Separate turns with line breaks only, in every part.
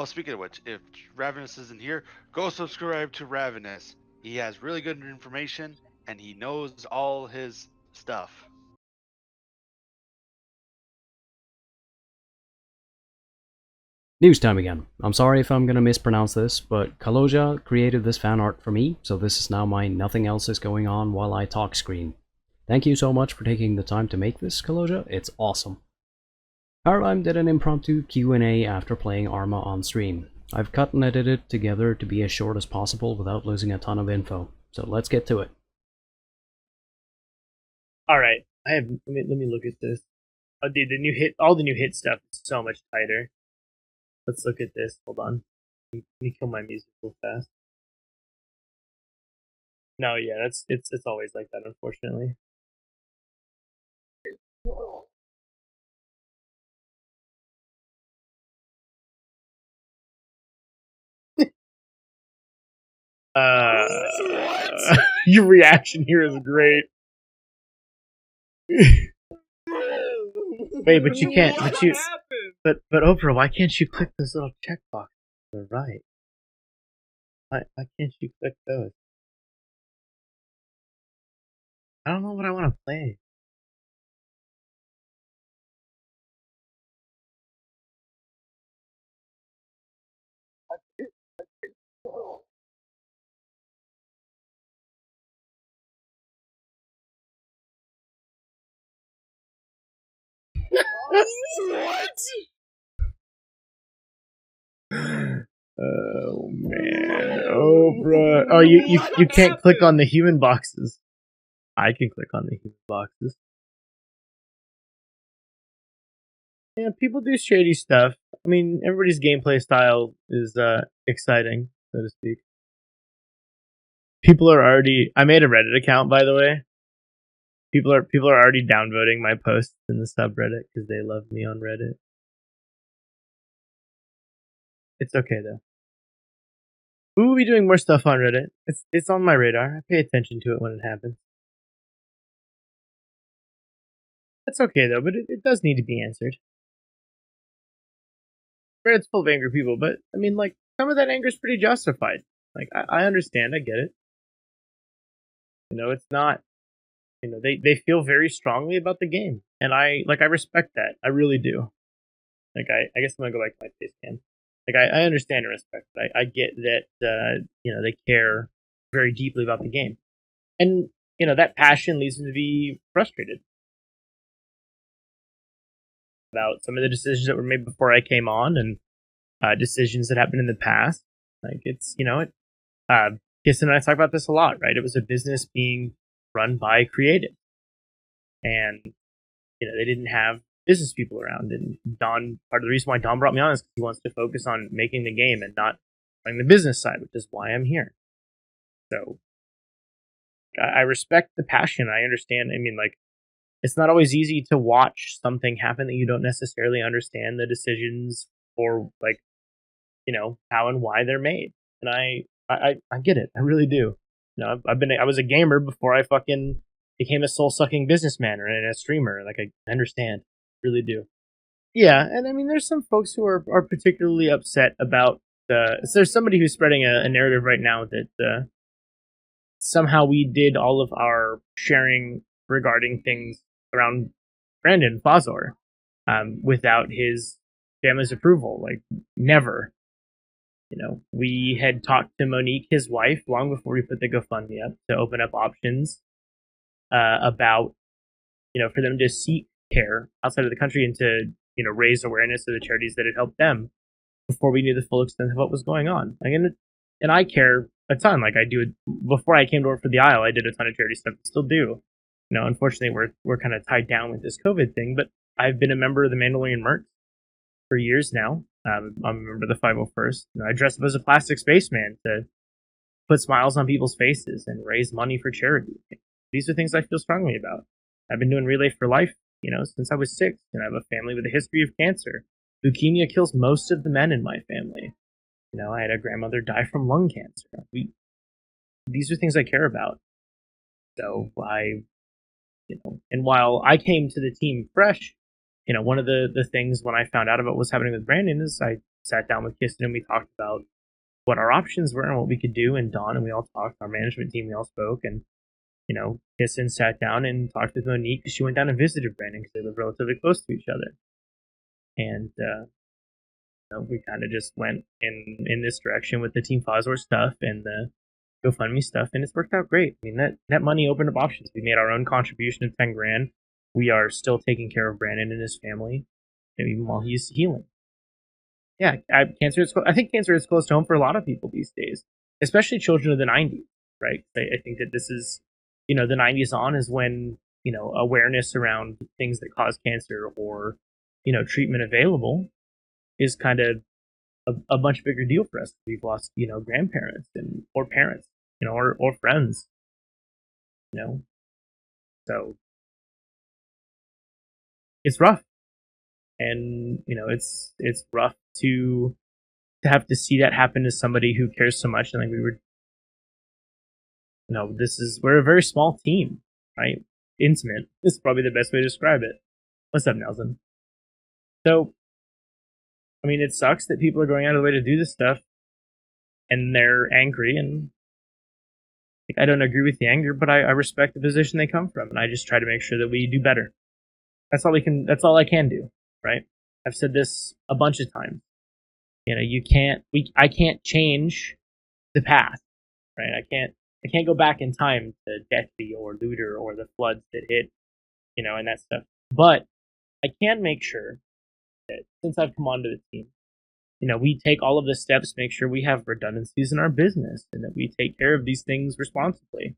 Oh, speaking of which, if Ravenous isn't here, go subscribe to Ravenous. He has really good information and he knows all his stuff.
News time again. I'm sorry if I'm gonna mispronounce this, but Kaloja created this fan art for me, so this is now my nothing else is going on while I talk screen. Thank you so much for taking the time to make this, Kaloja. It's awesome. Paradigm did an impromptu Q&A after playing Arma on stream. I've cut and edited it together to be as short as possible without losing a ton of info. So let's get to it.
All right, let me look at this. Oh, dude, all the new hit stuff is so much tighter. Let's look at this. Hold on. Let me kill my music real fast. No, yeah, it's always like that, unfortunately. Your reaction here is great. Wait, but you can't. But Oprah, why can't you click this little checkbox to the right? Why can't you click those? I don't know what I want to play. What? Oh man, Oprah. Oh, you can't click on the human boxes. I can click on the human boxes. Yeah, people do shady stuff. I mean, everybody's gameplay style is exciting, so to speak. People are already. I made a Reddit account, by the way. People are already downvoting my posts in the subreddit because they love me on Reddit. It's okay though. We will be doing more stuff on Reddit. It's on my radar. I pay attention to it when it happens. That's okay though, but it does need to be answered. Reddit's full of angry people, but I mean, like, some of that anger is pretty justified. Like, I understand, I get it. You know, it's not. You know, they feel very strongly about the game, and I respect that. I really do. Like, I guess I'm gonna go back to my face cam. Like, I understand and respect it. I get that. You know, they care very deeply about the game, and you know that passion leads them to be frustrated about some of the decisions that were made before I came on, and decisions that happened in the past. Like, it's, you know, Kiss and I talk about this a lot, right? It was a business being run by creative, and you know they didn't have business people around. And Don, part of the reason why Don brought me on is because he wants to focus on making the game and not running the business side, which is why I'm here. So I respect the passion. I understand. I mean, like, it's not always easy to watch something happen that you don't necessarily understand the decisions or, like, you know, how and why they're made. And I get it. I really do. You know, I was a gamer before I fucking became a soul sucking businessman and a streamer. Like, I understand, really do. Yeah, and I mean, there's some folks who are particularly upset about so there's somebody who's spreading a narrative right now that somehow we did all of our sharing regarding things around Brandon Fazor without his family's approval. Like, never. You know, we had talked to Monique, his wife, long before we put the GoFundMe up to open up options about, you know, for them to seek care outside of the country and to, you know, raise awareness of the charities that had helped them before we knew the full extent of what was going on. Like, and I care a ton. Like, I do it before I came to work for the Isle. I did a ton of charity stuff. Still do. You know, unfortunately, we're kind of tied down with this COVID thing. But I've been a member of the Mandalorian Mercs for years now. I'm a member of the 501st. You know, I dress up as a plastic spaceman to put smiles on people's faces and raise money for charity. These are things I feel strongly about. I've been doing Relay for Life, you know, since I was 6, and I have a family with a history of cancer. Leukemia kills most of the men in my family. You know, I had a grandmother die from lung cancer. These are things I care about. So you know, and while I came to the team fresh, you know, one of the things when I found out about what's happening with Brandon is I sat down with Kiston and we talked about what our options were and what we could do. And Dawn and we all talked. Our management team, we all spoke. And, Kiston sat down and talked with Monique because she went down and visited Brandon because they live relatively close to each other. And, we kind of just went in this direction with the Team Fazor stuff and the GoFundMe stuff, and it's worked out great. I mean, that money opened up options. We made our own contribution of $10,000. We are still taking care of Brandon and his family, even while he's healing. Yeah, I think cancer is close to home for a lot of people these days, especially children of the 90s, right? I think that this is, the 90s on is when, awareness around things that cause cancer or, treatment available is kind of a much bigger deal for us. We've lost, grandparents or parents, or friends, so it's rough. And, it's rough to have to see that happen to somebody who cares so much. And like we're a very small team, right? Intimate is probably the best way to describe it. What's up, Nelson? So, I mean, it sucks that people are going out of the way to do this stuff and they're angry, and I don't agree with the anger, but I respect the position they come from, and I just try to make sure that we do better. That's all I can do, right? I've said this a bunch of times. I can't change the past, right? I can't go back in time to Deathby or Looter or the floods that hit, and that stuff. But I can make sure that since I've come onto the team, we take all of the steps, make sure we have redundancies in our business, and that we take care of these things responsibly.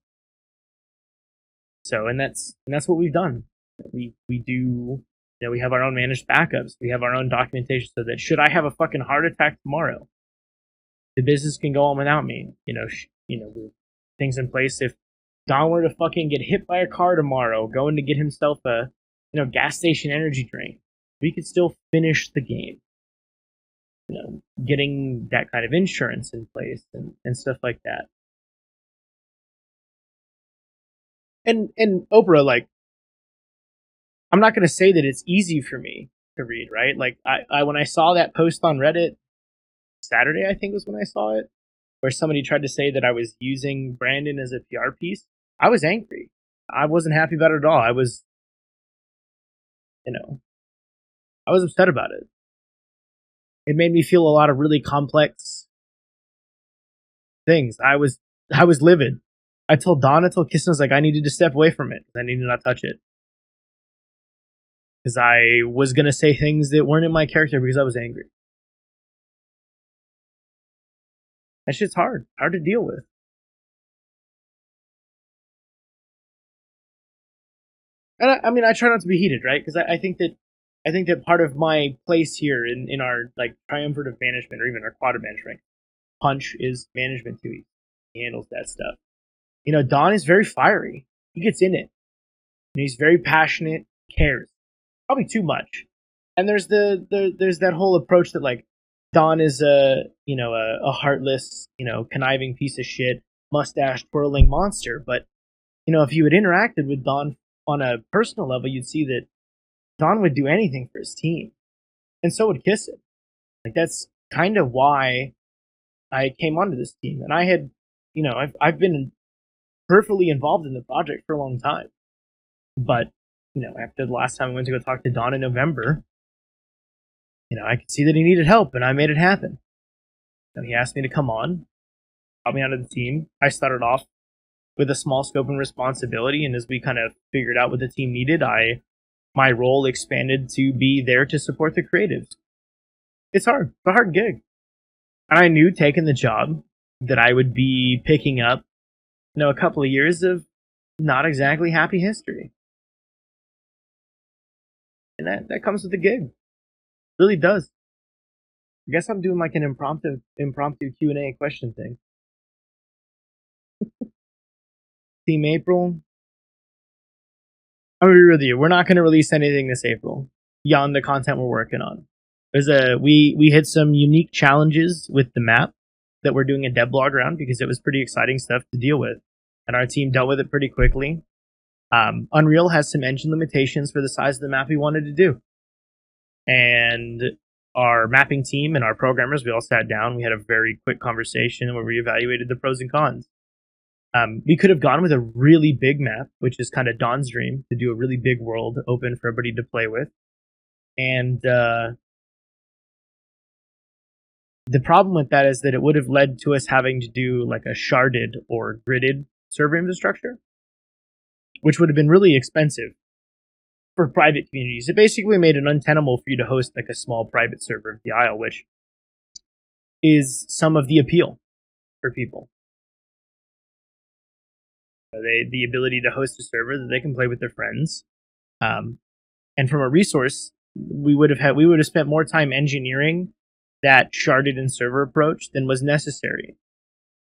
So, and that's what we've done. We do, we have our own managed backups. We have our own documentation so that should I have a fucking heart attack tomorrow, the business can go on without me. Things in place. If Don were to fucking get hit by a car tomorrow, going to get himself a, gas station energy drink, we could still finish the game. Getting that kind of insurance in place and stuff like that. And Oprah, like, I'm not going to say that it's easy for me to read, right? Like, I when I saw that post on Reddit, Saturday, I think was when I saw it, where somebody tried to say that I was using Brandon as a PR piece, I was angry. I wasn't happy about it at all. I was, I was upset about it. It made me feel a lot of really complex things. I was livid. I told Kiston, I was like, I needed to step away from it. I needed to not touch it. Because I was going to say things that weren't in my character because I was angry. That shit's hard to deal with. And I try not to be heated, right? Because I think that part of my place here in our like triumvirate of management, or even our quad of management, Punch is management too. He handles that stuff. Don is very fiery. He gets in it. And he's very passionate, cares. Probably too much. And there's there's that whole approach that like Don is a heartless, conniving piece of shit, mustache twirling monster. But if you had interacted with Don on a personal level, you'd see that Don would do anything for his team, and so would Kiston. Like that's kind of why I came onto this team, and I had, I've been peripherally involved in the project for a long time, but after the last time I went to go talk to Don in November, I could see that he needed help, and I made it happen. He asked me to come on, brought me onto the team. I started off with a small scope and responsibility, and as we kind of figured out what the team needed, my role expanded to be there to support the creatives. It's hard. It's a hard gig. And I knew taking the job that I would be picking up, a couple of years of not exactly happy history. And that comes with the gig. It really does. I guess I'm doing like an impromptu Q&A question thing. Team April. I'm gonna be real with you. We're not gonna release anything this April beyond the content we're working on. We hit some unique challenges with the map that we're doing a devlog around because it was pretty exciting stuff to deal with, and our team dealt with it pretty quickly. Unreal has some engine limitations for the size of the map we wanted to do, and our mapping team and our programmers, we all sat down. We had a very quick conversation where we evaluated the pros and cons. We could have gone with a really big map, which is kind of Don's dream, to do a really big world open for everybody to play with. And the problem with that is that it would have led to us having to do like a sharded or gridded server infrastructure, which would have been really expensive for private communities. It basically made it untenable for you to host like a small private server of the Isle, which is some of the appeal for people. The ability to host a server that they can play with their friends, and from a resource, we would have spent more time engineering that sharded and server approach than was necessary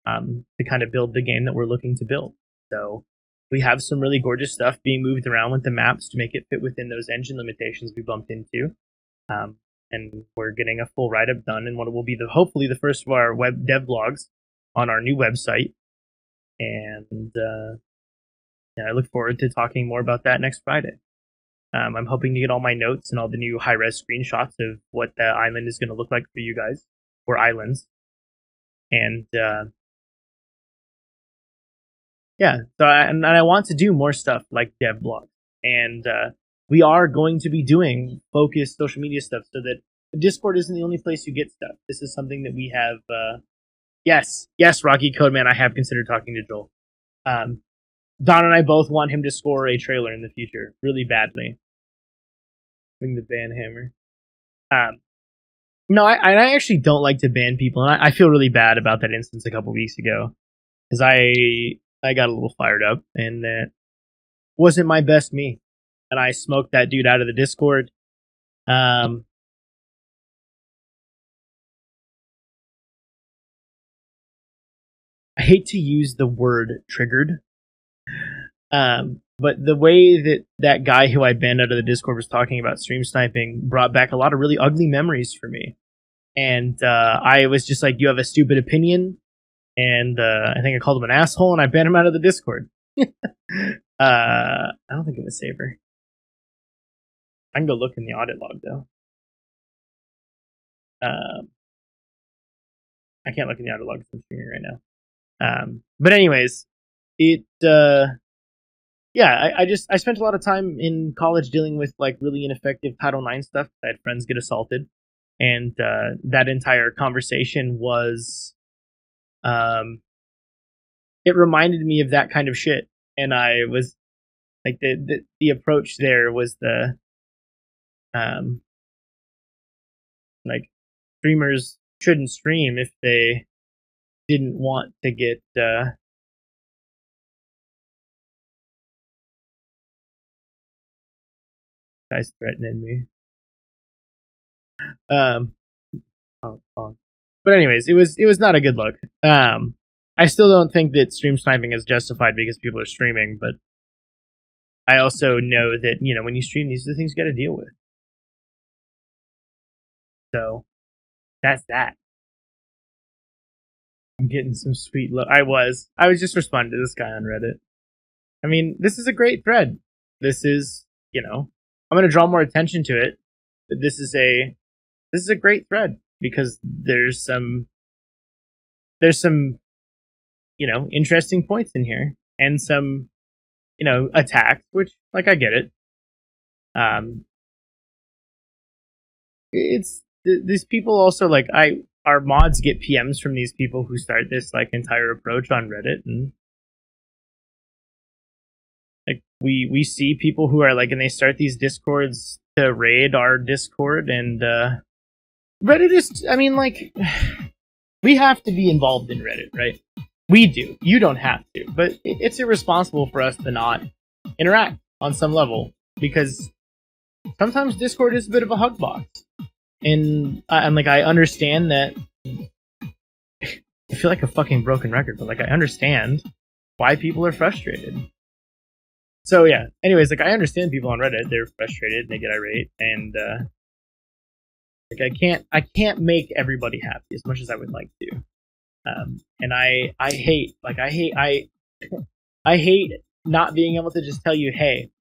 to kind of build the game that we're looking to build. So we have some really gorgeous stuff being moved around with the maps to make it fit within those engine limitations we bumped into, and we're getting a full write-up done in what will be hopefully the first of our web dev blogs on our new website. And I look forward to talking more about that next Friday. I'm hoping to get all my notes and all the new high-res screenshots of what the island is going to look like for you guys, or islands. And so I want to do more stuff like dev blogs. And we are going to be doing focused social media stuff so that the Discord isn't the only place you get stuff. This is something that we have... Yes, Rocky Codeman, I have considered talking to Joel. Don and I both want him to score a trailer in the future, really badly. Bring the ban hammer. No, I actually don't like to ban people, and I feel really bad about that instance a couple weeks ago, because I got a little fired up, and that wasn't my best me, and I smoked that dude out of the Discord. I hate to use the word triggered, but the way that guy who I banned out of the Discord was talking about stream sniping brought back a lot of really ugly memories for me. And I was just like, you have a stupid opinion. And I think I called him an asshole, and I banned him out of the Discord. I don't think it was Saber. I can go look in the audit log, though. I can't look in the audit log because I'm streaming right now. But anyways, I spent a lot of time in college dealing with like really ineffective Title IX stuff. I had friends get assaulted, and that entire conversation was, it reminded me of that kind of shit. And I was like, the approach there was like streamers shouldn't stream if they didn't want to get guys threatening me. But anyways, it was not a good look. I still don't think that stream sniping is justified because people are streaming, but I also know that, when you stream, these are the things you got to deal with. So that's that. I'm getting some sweet love. I was just responding to this guy on Reddit. I mean, this is a great thread. This is, I'm going to draw more attention to it. But this is a great thread because there's some interesting points in here and some, attacks, which like I get it. It's these people also like our mods get PMs from these people who start this like entire approach on Reddit, and like we see people who are like, and they start these discords to raid our Discord, and Reddit is, I mean, like, we have to be involved in Reddit, right? We do. You don't have to, but it's irresponsible for us to not interact on some level, because sometimes Discord is a bit of a hug box. And I'm like, I understand that. I feel like a fucking broken record, but like, I understand why people are frustrated. So yeah. Anyways, like, I understand people on Reddit. They're frustrated and they get irate, and like, I can't make everybody happy as much as I would like to. And I hate not being able to just tell you, hey,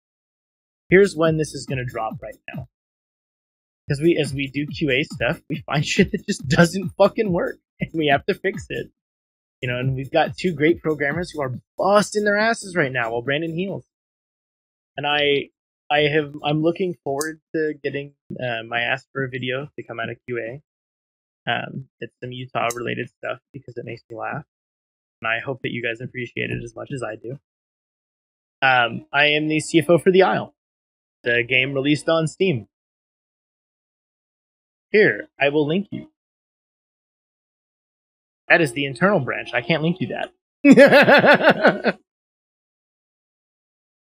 here's when this is gonna drop right now. because as we do QA stuff, we find shit that just doesn't fucking work, and we have to fix it. And we've got 2 great programmers who are busting their asses right now while Brandon heals. And I'm looking forward to getting my ask for a video to come out of QA. It's some Utah related stuff because it makes me laugh, and I hope that you guys appreciate it as much as I do. I am the CFO for The Isle, the game released on Steam. Here, I will link you. That is the internal branch. I can't link you that.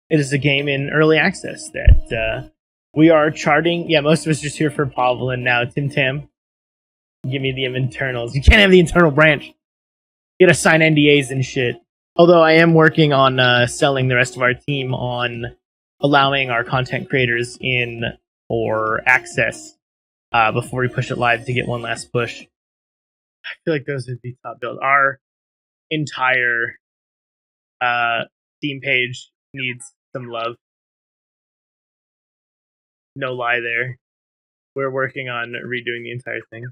It is a game in early access that we are charting. Yeah, most of us just here for Pavel and now Tim Tam. Give me the internals. You can't have the internal branch. You gotta sign NDAs and shit. Although I am working on selling the rest of our team on allowing our content creators in or access before we push it live to get one last push. I feel like those would be top builds. Our entire Steam page needs some love. No lie there. We're working on redoing the entire thing.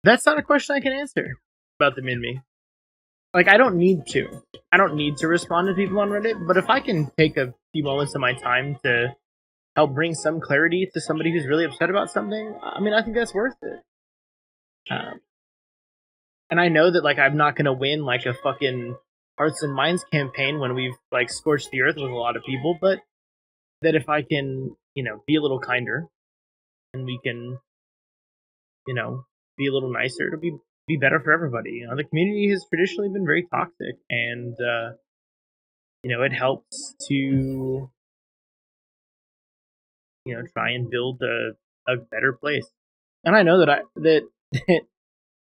That's not a question I can answer about the Minmi. Like, I don't need to. I don't need to respond to people on Reddit, but if I can take a few moments of my time to help bring some clarity to somebody who's really upset about something, I mean, I think that's worth it. And I know that, like, I'm not going to win, like, a fucking Hearts and Minds campaign when we've, like, scorched the earth with a lot of people, but that if I can, be a little kinder, and we can, be a little nicer, it'll be better for everybody. The community has traditionally been very toxic, and it helps to try and build a better place. And I know that that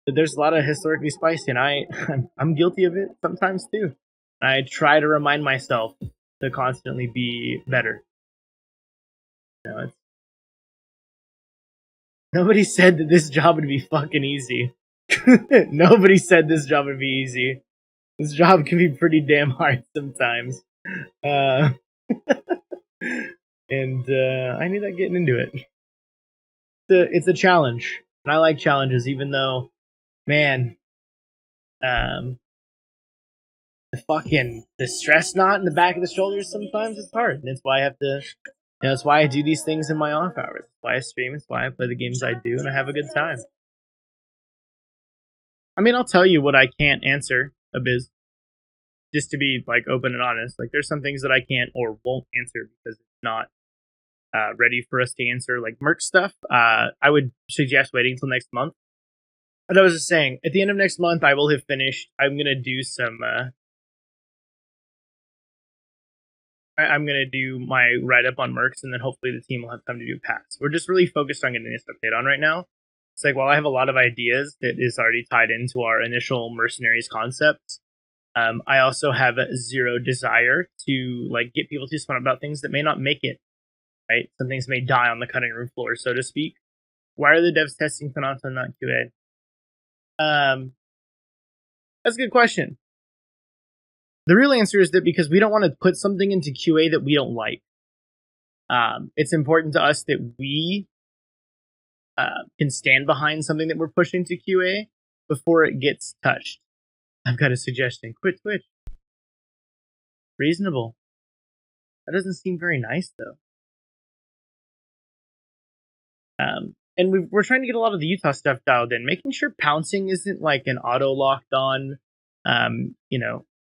there's a lot of historically spicy, and I'm guilty of it sometimes too. I try to remind myself to constantly be better. Nobody said that this job would be fucking easy. Nobody said this job would be easy. This job can be pretty damn hard sometimes. And I knew that getting into it. It's a challenge. And I like challenges, even though, man, the stress knot in the back of the shoulders sometimes is hard. And that's why I have to, that's why I do these things in my off hours. That's why I stream. That's why I play the games I do, and I have a good time. I mean, I'll tell you what I can't answer, Abiz. Just to be, like, open and honest. Like, there's some things that I can't or won't answer because it's not ready for us to answer, like merch stuff. I would suggest waiting until next month. But I was just saying, at the end of next month, I will have finished. I'm going to do some... I'm going to do my write-up on mercs, and then hopefully the team will have time to do packs. We're just really focused on getting this update on right now. It's like, while I have a lot of ideas that is already tied into our initial mercenaries concepts, I also have zero desire to, like, get people too smart about things that may not make it, right? Some things may die on the cutting room floor, so to speak. Why are the devs testing Thanato and not QA? That's a good question. The real answer is that because we don't want to put something into QA that we don't like. It's important to us that we can stand behind something that we're pushing to QA before it gets touched. I've got a suggestion. Quit Twitch. Reasonable. That doesn't seem very nice, though. And we're trying to get a lot of the Utah stuff dialed in. Making sure pouncing isn't like an auto locked on,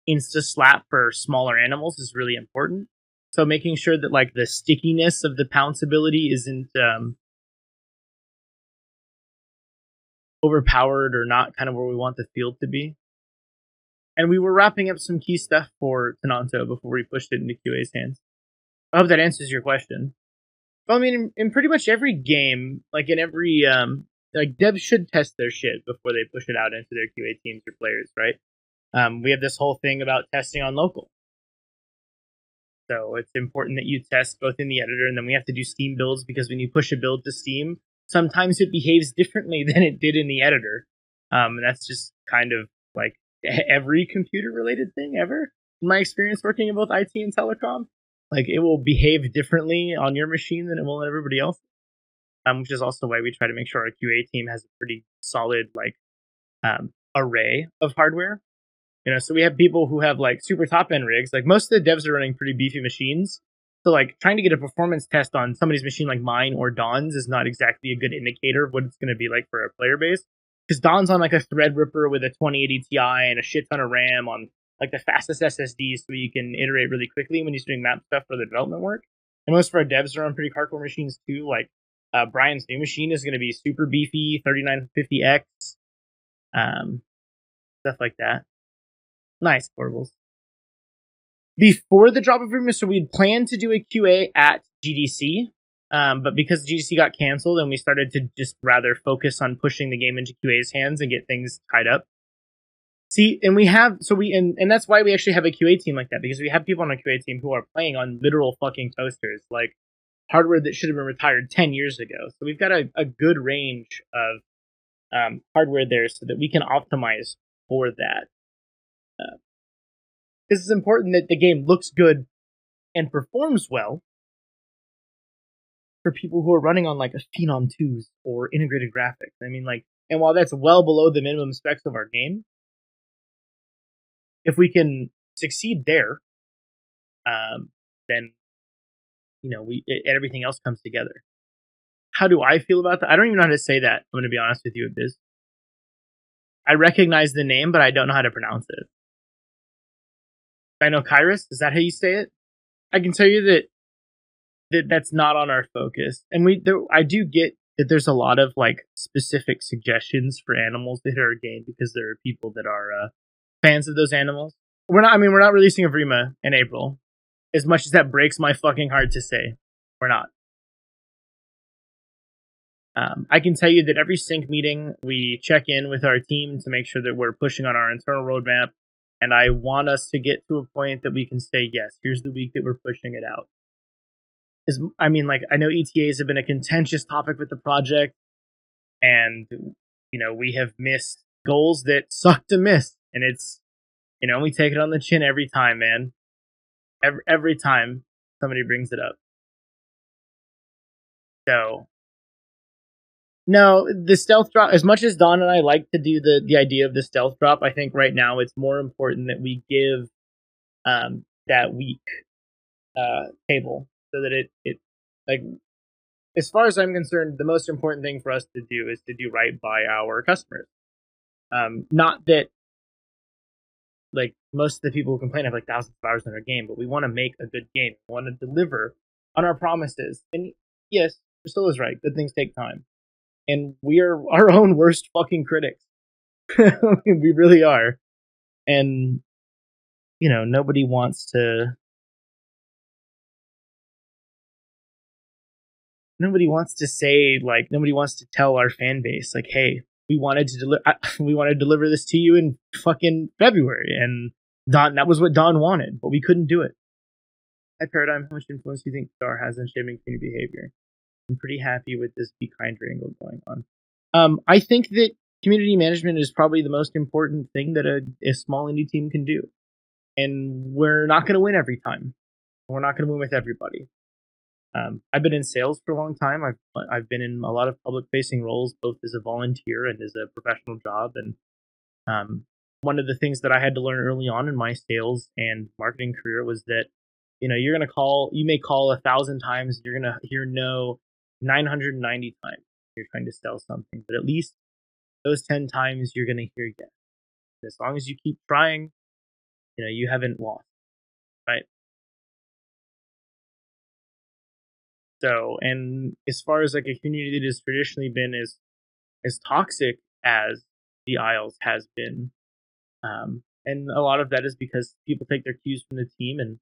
insta slap for smaller animals is really important. So making sure that, like, the stickiness of the pounce ability isn't overpowered or not kind of where we want the field to be. And we were wrapping up some key stuff for Tenanto before we pushed it into QA's hands. I hope that answers your question. Well, I mean, in pretty much every game, like in every, devs should test their shit before they push it out into their QA teams or players, right? We have this whole thing about testing on local. So it's important that you test both in the editor, and then we have to do Steam builds, because when you push a build to Steam, sometimes it behaves differently than it did in the editor. And that's just kind of like every computer related thing ever. In my experience working in both IT and telecom, like it will behave differently on your machine than it will on everybody else. Which is also why we try to make sure our QA team has a pretty solid array of hardware. So we have people who have like super top end rigs. Like most of the devs are running pretty beefy machines. So like trying to get a performance test on somebody's machine like mine or Don's is not exactly a good indicator of what it's going to be like for a player base. Because Don's on like a Threadripper with a 2080 Ti and a shit ton of RAM on like the fastest SSDs, so you can iterate really quickly when he's doing map stuff for the development work. And most of our devs are on pretty hardcore machines too. Like Brian's new machine is going to be super beefy, 3950X, stuff like that. Nice portables. Before the drop of Arma, so we'd planned to do a QA at GDC, but because GDC got canceled and we started to just rather focus on pushing the game into QA's hands and get things tied up. See, and and that's why we actually have a QA team like that, because we have people on our QA team who are playing on literal fucking toasters, like hardware that should have been retired 10 years ago. So we've got a good range of hardware there so that we can optimize for that. This is important that the game looks good and performs well for people who are running on like a Phenom 2s or integrated graphics. I mean, like, and while that's well below the minimum specs of our game, if we can succeed there, then everything else comes together. How do I feel about that? I don't even know how to say that. I'm going to be honest with you, Biz. I recognize the name, but I don't know how to pronounce it. I know Kairos. Is that how you say it? I can tell you that's not on our focus. And I do get that there's a lot of like specific suggestions for animals that hit our game, because there are people that are fans of those animals. We're not releasing a Vrima in April. As much as that breaks my fucking heart to say, we're not. I can tell you that every sync meeting, we check in with our team to make sure that we're pushing on our internal roadmap. And I want us to get to a point that we can say, yes, here's the week that we're pushing it out. I know ETAs have been a contentious topic with the project. And, we have missed goals that suck to miss. And it's, we take it on the chin every time, man. Every time somebody brings it up. So, no, the stealth drop, as much as Don and I like to do the idea of the stealth drop, I think right now it's more important that we give that week table, so that it like, as far as I'm concerned, the most important thing for us to do is to do right by our customers. Not that like most of the people who complain have like thousands of hours in our game, but we want to make a good game. We want to deliver on our promises. And yes, Priscilla is right. Good things take time. And we are our own worst fucking critics. We really are. And, nobody wants to say, like, nobody wants to tell our fan base, like, hey, we wanted to deliver this to you in fucking February. And that was what Don wanted, but we couldn't do it. Hi, Paradigm. How much influence do you think Star has in shaping community behavior? I'm pretty happy with this Be Kind angle going on. I think that community management is probably the most important thing that a small indie team can do. And we're not going to win every time. We're not going to win with everybody. I've been in sales for a long time. I've been in a lot of public-facing roles, both as a volunteer and as a professional job. And one of the things that I had to learn early on in my sales and marketing career was that, you may call 1,000 times, you're going to hear no 990 times you're trying to sell something, but at least those 10 times you're going to hear yes. As long as you keep trying, you haven't lost, right? So, and as far as like a community that has traditionally been as toxic as the Isles has been, and a lot of that is because people take their cues from the team, and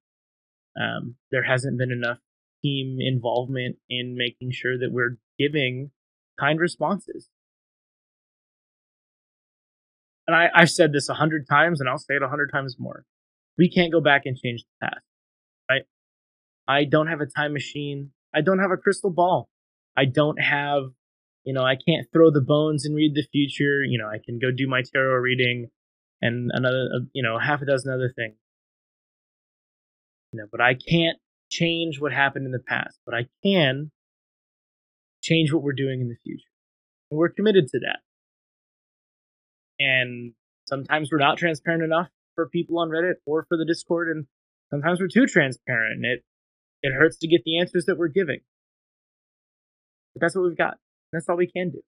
there hasn't been enough team involvement in making sure that we're giving kind responses. And I've said this 100 times, and I'll say it 100 times more. We can't go back and change the past, right? I don't have a time machine. I don't have a crystal ball. I don't have, I can't throw the bones and read the future. I can go do my tarot reading and another, half a dozen other things. But I can't change what happened in the past, but I can change what we're doing in the future. And we're committed to that. And sometimes we're not transparent enough for people on Reddit or for the Discord, and sometimes we're too transparent, and it hurts to get the answers that we're giving. But that's what we've got. That's all we can do.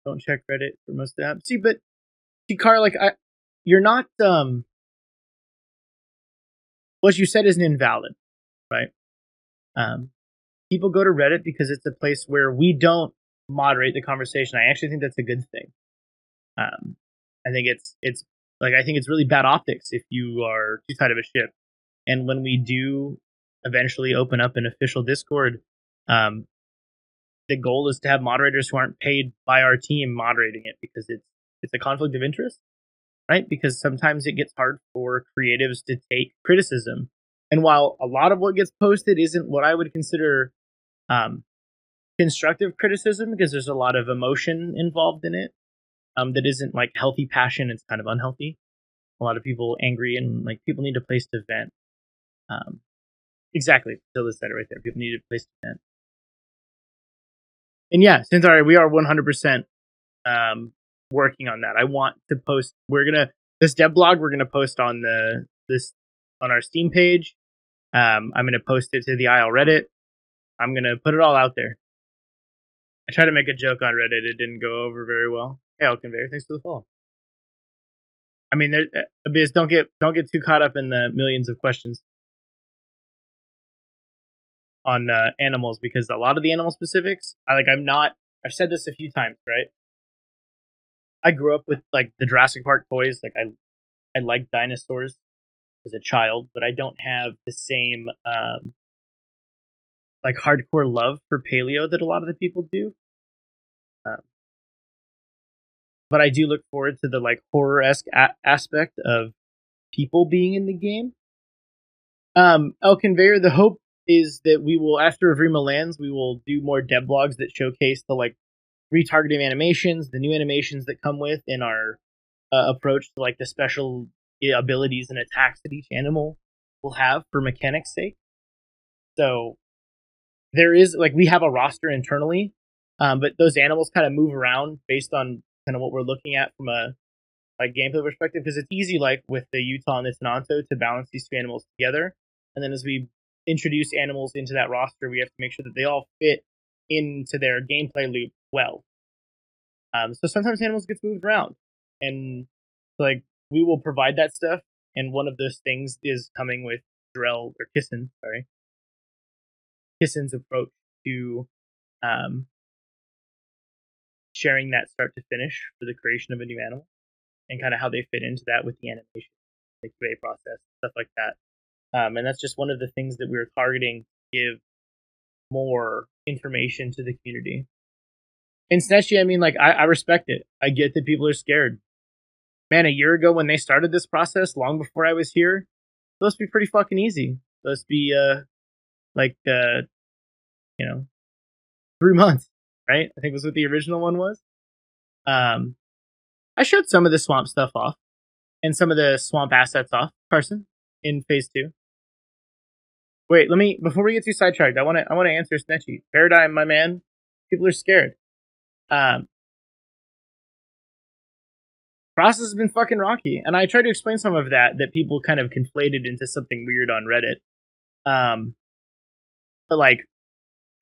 Don't check Reddit for most of that. See, Car, you're not, what you said isn't invalid, right? People go to Reddit because it's a place where we don't moderate the conversation. I actually think that's a good thing. I think I think it's really bad optics if you are two sides of a ship. And when we do eventually open up an official Discord, the goal is to have moderators who aren't paid by our team moderating it, because it's a conflict of interest, right? Because sometimes it gets hard for creatives to take criticism. And while a lot of what gets posted isn't what I would consider constructive criticism, because there's a lot of emotion involved in it, that isn't like healthy passion, it's kind of unhealthy. A lot of people angry, and people need a place to vent. Exactly, Phil said it right there. People need a place to vent. And yeah, since we are 100% working on that. I want to post. This dev blog we're gonna post on on our Steam page. I'm gonna post it to the IL Reddit. I'm gonna put it all out there. I tried to make a joke on Reddit. It didn't go over very well. Hey, I'll conveyor. Thanks for the follow. I mean, Abyss, don't get too caught up in the millions of questions on animals, because a lot of the animal specifics, I've said this a few times, right? I grew up with the Jurassic Park toys. I liked dinosaurs as a child, but I don't have the same hardcore love for paleo that a lot of the people do. But I do look forward to the horror-esque aspect of people being in the game. El Conveyor, the hope is that we will, after Avrima lands, we will do more dev blogs that showcase the retargeting animations, the new animations that come with in our approach to the special abilities and attacks that each animal will have for mechanics' sake. So there is we have a roster internally, but those animals kind of move around based on kind of what we're looking at from a gameplay perspective, because it's easy with the Utah and the Tenanto to balance these two animals together, and then as we introduce animals into that roster, we have to make sure that they all fit into their gameplay loop well. So sometimes animals get moved around, and we will provide that stuff. And one of those things is coming with Kissen's approach to sharing that start to finish for the creation of a new animal, and kind of how they fit into that with the animation, the QA process, stuff like that. And that's just one of the things that we're targeting to give more information to the community. And Snetchy, I mean, I respect it. I get that people are scared. Man, a year ago when they started this process, long before I was here, it's supposed to be pretty fucking easy. It's supposed to be 3 months, right? I think was what the original one was. I showed some of the swamp stuff off, and some of the swamp assets off, Carson, in phase 2. Wait, before we get too sidetracked, I want to answer Snetchy. Paradigm, my man, people are scared. Process has been fucking rocky, and I tried to explain some of that people kind of conflated into something weird on Reddit. But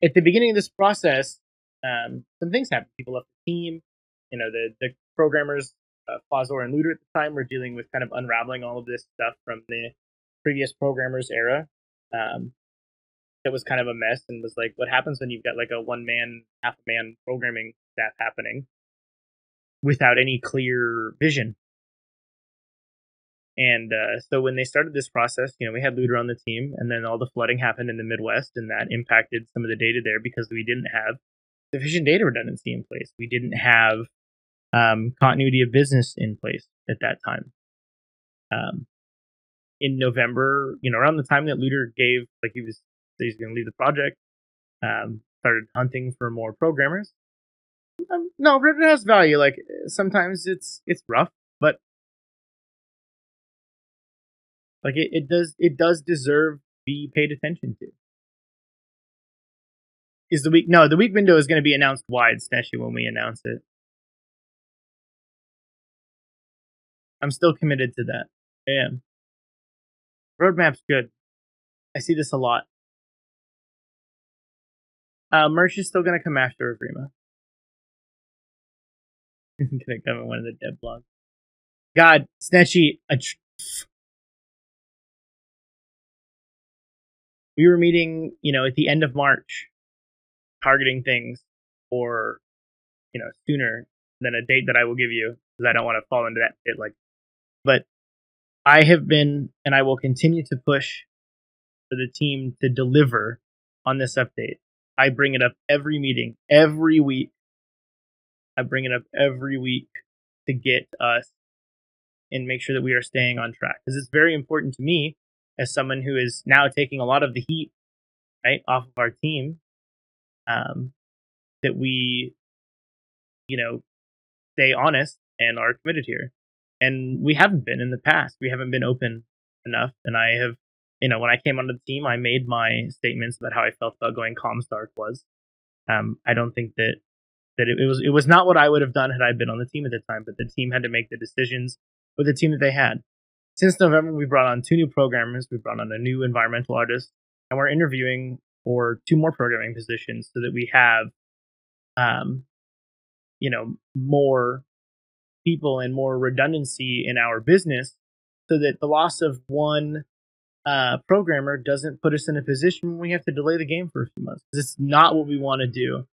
at the beginning of this process, some things happened. People left the team. The programmers, Fazor and Looter at the time, were dealing with kind of unraveling all of this stuff from the previous programmers era. It was kind of a mess, and was what happens when you've got a one-man, half-man programming staff happening without any clear vision. And so when they started this process, we had Looter on the team, and then all the flooding happened in the Midwest, and that impacted some of the data there because we didn't have sufficient data redundancy in place. We didn't have continuity of business in place at that time. in November, around the time that Looter gave, like he was going to leave the project, started hunting for more programmers. No, Reddit has value. Like sometimes it's rough, but like it does deserve be paid attention to. Is the week? No, the week window is going to be announced wide, Sneshy, when we announce it. I'm still committed to that. I am. Roadmap's good. I see this a lot. Merch is still going to come after Agrima. Gonna come in one of the dev blogs. God, Snetchy, we were meeting, at the end of March, targeting things for, sooner than a date that I will give you, because I don't want to fall into that pit. But I have been, and I will continue to push for the team to deliver on this update. I bring it up every meeting, every week. I bring it up every week to get us and make sure that we are staying on track. Because it's very important to me, as someone who is now taking a lot of the heat, right, off of our team, that we, stay honest and are committed here. And we haven't been in the past. We haven't been open enough. And I have, when I came onto the team, I made my statements about how I felt about going Comstark was. I don't think that it was not what I would have done had I been on the team at the time, but the team had to make the decisions with the team that they had. Since November, we brought on 2 new programmers, we brought on a new environmental artist, and we're interviewing for 2 more programming positions so that we have, more people and more redundancy in our business, so that the loss of one programmer doesn't put us in a position where we have to delay the game for a few months. It's not what we want to do.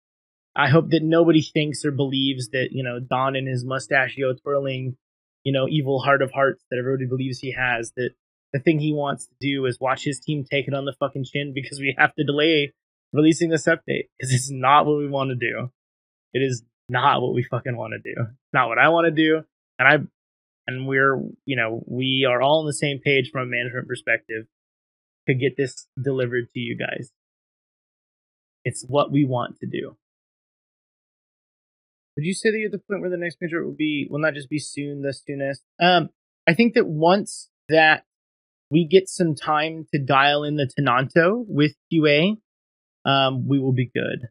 I hope that nobody thinks or believes that, Don and his mustachio twirling, evil heart of hearts that everybody believes he has, that the thing he wants to do is watch his team take it on the fucking chin because we have to delay releasing this update. Because it's not what we want to do. It is not what we fucking want to do. It's not what I want to do. And we're, we are all on the same page from a management perspective to get this delivered to you guys. It's what we want to do. Would you say that you're at the point where the next major will not just be soon, the soonest? I think that once that we get some time to dial in the Tenanto with QA, we will be good.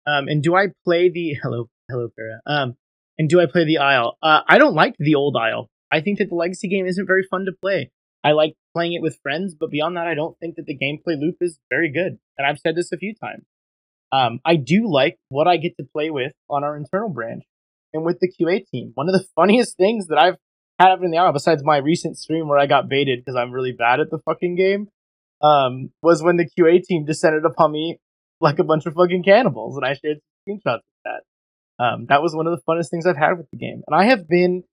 And do I play the hello Para? And do I play the Isle? I don't like the old Isle. I think that the Legacy game isn't very fun to play. I like playing it with friends, but beyond that, I don't think that the gameplay loop is very good. And I've said this a few times. I do like what I get to play with on our internal branch and with the QA team. One of the funniest things that I've had happen in the Isle, besides my recent stream where I got baited because I'm really bad at the fucking game, was when the QA team descended upon me like a bunch of fucking cannibals, and I shared screenshots of that. That was one of the funnest things I've had with the game. And I have been,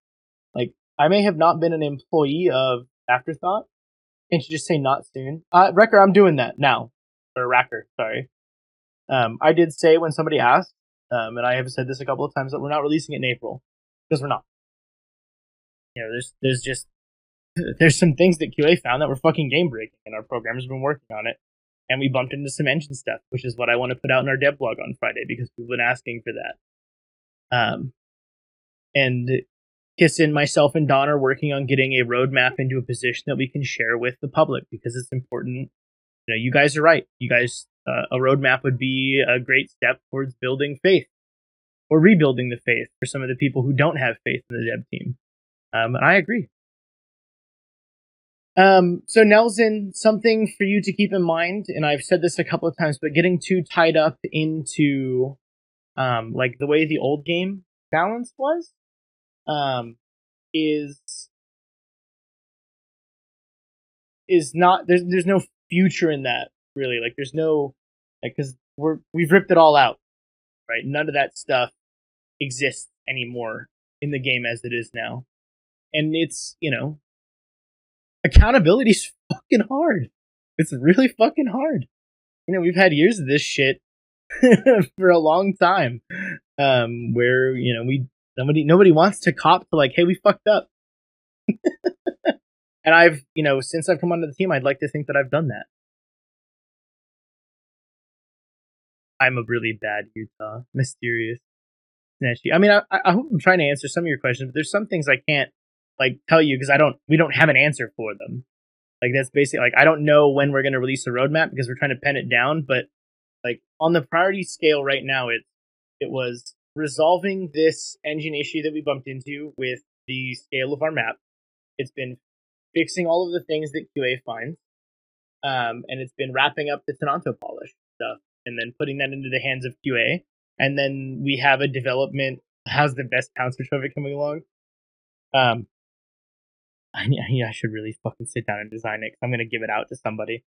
I may have not been an employee of Afterthought. Can't you just say not soon? Wrecker, I'm doing that now. Or Racker, sorry. I did say when somebody asked, and I have said this a couple of times, that we're not releasing it in April. Because we're not. There's some things that QA found that were fucking game breaking, and our programmers have been working on it. And we bumped into some engine stuff, which is what I want to put out in our dev blog on Friday, because people have been asking for that. And Kissin, myself, and Don are working on getting a roadmap into a position that we can share with the public, because it's important. You guys are right. You guys, a roadmap would be a great step towards building faith, or rebuilding the faith for some of the people who don't have faith in the dev team. And I agree. So Nelson, something for you to keep in mind, and I've said this a couple of times, but getting too tied up into the way the old game balance was, is not, there's no future in that, really. There's no, because we've ripped it all out, right? None of that stuff exists anymore in the game as it is now. And it's, accountability's fucking hard. It's really fucking hard. We've had years of this shit for a long time, where, we Nobody wants to cop to like, hey, we fucked up. And I've, since I've come onto the team, I'd like to think that I've done that. I'm a really bad Utah, mysterious, snatchy. I mean, I hope I'm trying to answer some of your questions, but there's some things I can't tell you because we don't have an answer for them. Like that's basically I don't know when we're gonna release a roadmap because we're trying to pen it down. But on the priority scale right now, it was resolving this engine issue that we bumped into with the scale of our map. It's been fixing all of the things that QA finds, and it's been wrapping up the Tenanto polish stuff and then putting that into the hands of QA. And then we have a development. How's the best pouncer trophy coming along? I should really fucking sit down and design it. I'm gonna give it out to somebody.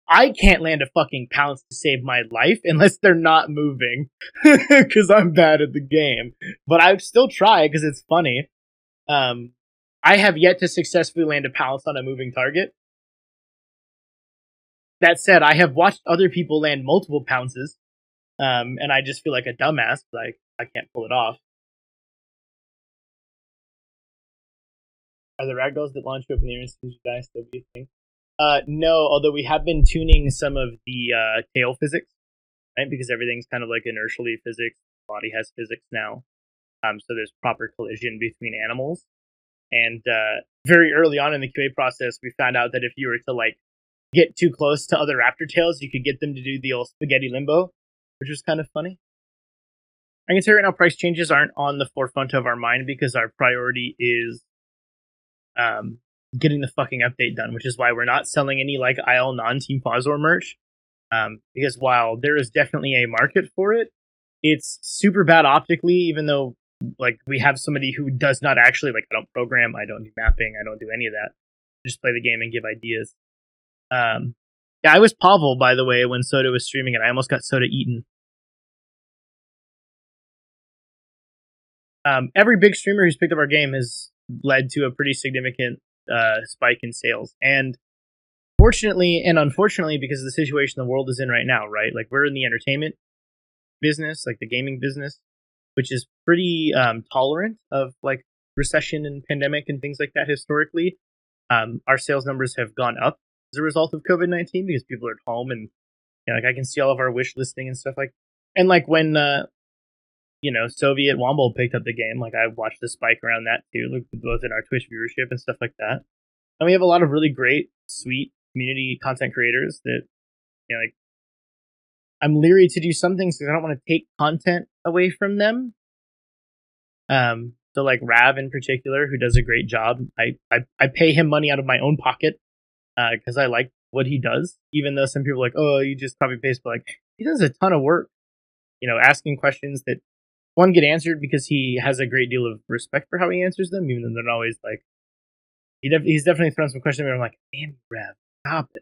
I can't land a fucking pounce to save my life unless they're not moving, because I'm bad at the game. But I still try because it's funny. I have yet to successfully land a pounce on a moving target. That said, I have watched other people land multiple pounces, and I just feel like a dumbass. I can't pull it off. Are the ragdolls that launch you up in the air and you die still be a thing? No, although we have been tuning some of the tail physics, right? Because everything's kind of like inertially physics. The body has physics now. So there's proper collision between animals. And very early on in the QA process, we found out that if you were to get too close to other raptor tails, you could get them to do the old spaghetti limbo, which was kind of funny. I can say right now price changes aren't on the forefront of our mind because our priority is getting the fucking update done, which is why we're not selling any IL non-Team Fazor merch. Because while there is definitely a market for it, it's super bad optically, even though we have somebody who does not actually I don't program, I don't do mapping, I don't do any of that. I just play the game and give ideas. Yeah, I was Pavel, by the way, when Soda was streaming and I almost got Soda eaten. Every big streamer who's picked up our game has led to a pretty significant spike in sales. And fortunately and unfortunately, because of the situation the world is in right now, right? We're in the entertainment business, the gaming business, which is pretty tolerant of recession and pandemic and things like that historically. Our sales numbers have gone up as a result of COVID-19 because people are at home and I can see all of our wish listing and stuff and when Soviet Womble picked up the game, I watched the spike around that too, both in our Twitch viewership and stuff like that. And we have a lot of really great, sweet community content creators that I'm leery to do some things because I don't want to take content away from them. So Rav in particular, who does a great job, I pay him money out of my own pocket because I like what he does, even though some people are oh, you just copy paste, but he does a ton of work, asking questions that one get answered because he has a great deal of respect for how he answers them, even though they're not always he's definitely thrown some questions where I'm damn, Rav, stop it.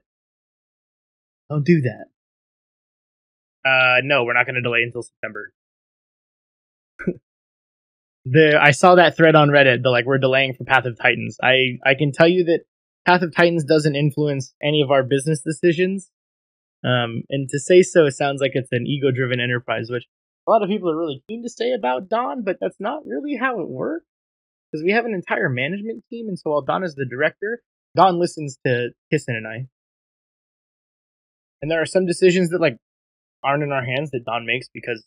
Don't do that. No, we're not going to delay until September. I saw that thread on Reddit, we're delaying for Path of Titans. I can tell you that Path of Titans doesn't influence any of our business decisions. And to say so, it sounds like it's an ego-driven enterprise, which a lot of people are really keen to say about Don, but that's not really how it works. Because we have an entire management team, and so while Don is the director, Don listens to Kissin and I. And there are some decisions that aren't in our hands that Don makes because,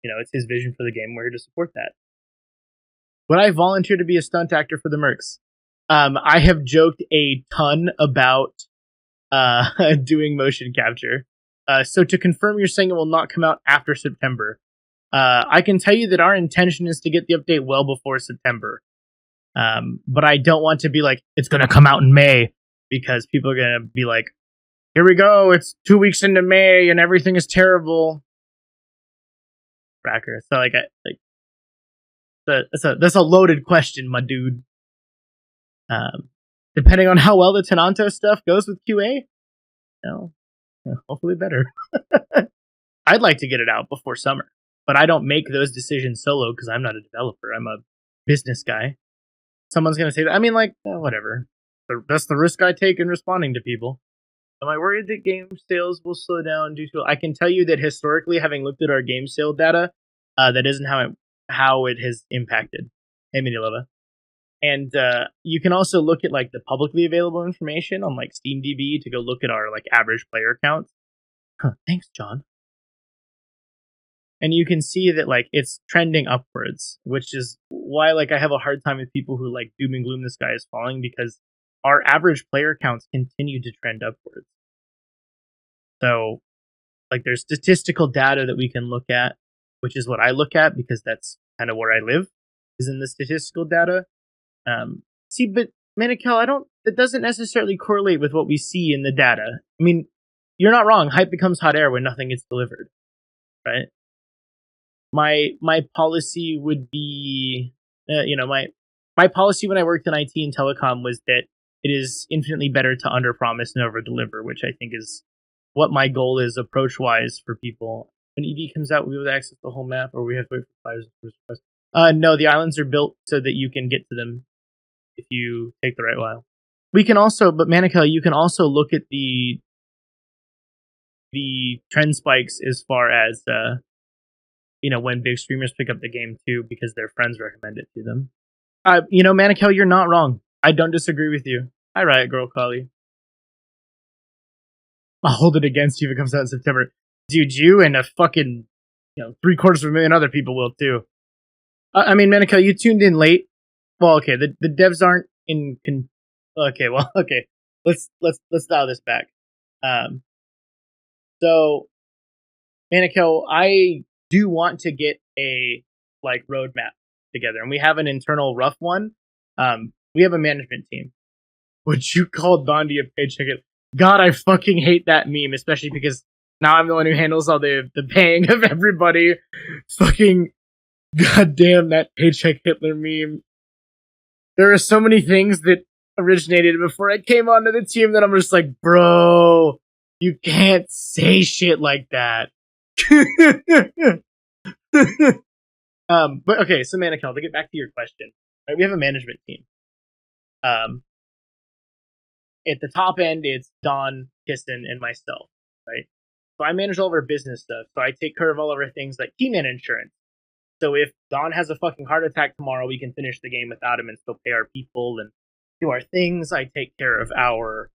it's his vision for the game. We're here to support that. Would I volunteer to be a stunt actor for the Mercs? I have joked a ton about doing motion capture. So to confirm, you're saying it will not come out after September. I can tell you that our intention is to get the update well before September. But I don't want to be it's going to come out in May because people are going to be here we go, it's 2 weeks into May and everything is terrible. Cracker. So that's a loaded question, my dude. Depending on how well the Tenanto stuff goes with QA, hopefully better. I'd like to get it out before summer, but I don't make those decisions solo because I'm not a developer. I'm a business guy. Someone's going to say that. I mean, whatever. That's the risk I take in responding to people. Am I worried that game sales will slow down due to... I can tell you that historically, having looked at our game sale data, that isn't how it how it has impacted. Hey, Minilova. And you can also look at like the publicly available information on like SteamDB to go look at our like average player counts. Thanks, John. And you can see that like it's trending upwards, which is why like I have a hard time with people who like doom and gloom the sky is falling, because our average player counts continue to trend upwards. So like there's statistical data that we can look at, which is what I look at because that's kind of where I live, is in the statistical data. See, but Manikel, it doesn't necessarily correlate with what we see in the data. I mean, you're not wrong. Hype becomes hot air when nothing gets delivered, right? My policy would be, my policy when I worked in IT and telecom was that it is infinitely better to underpromise and overdeliver, which I think is what my goal is approach-wise for people. When EV comes out, we will access the whole map, or we have to wait for flyers. No, the islands are built so that you can get to them if you take the right while. We can also, but Manikel, you can also look at the trend spikes as far as when big streamers pick up the game too because their friends recommend it to them. Manikel, you're not wrong. I don't disagree with you. Hi, Riot Girl Collie. I'll hold it against you if it comes out in September. Dude, you and a fucking 750,000 other people will too. I mean, Manikel, you tuned in late. Well, okay, the devs aren't in. Okay. Let's dial this back. So, Manikel, I do want to get a like roadmap together, and we have an internal rough one. We have a management team. Would you call Dondi a paycheck? God, I fucking hate that meme, especially because now I'm the one who handles all the paying of everybody. Fucking goddamn that paycheck Hitler meme. There are so many things that originated before I came onto the team that I'm just like, bro, you can't say shit like that. But okay, so Manikel, to get back to your question, right, we have a management team. At the top end, it's Don, Kiston, and myself, right? So I manage all of our business stuff. So I take care of all of our things like Keyman insurance. So if Don has a fucking heart attack tomorrow, we can finish the game without him and still pay our people and do our things. I take care of our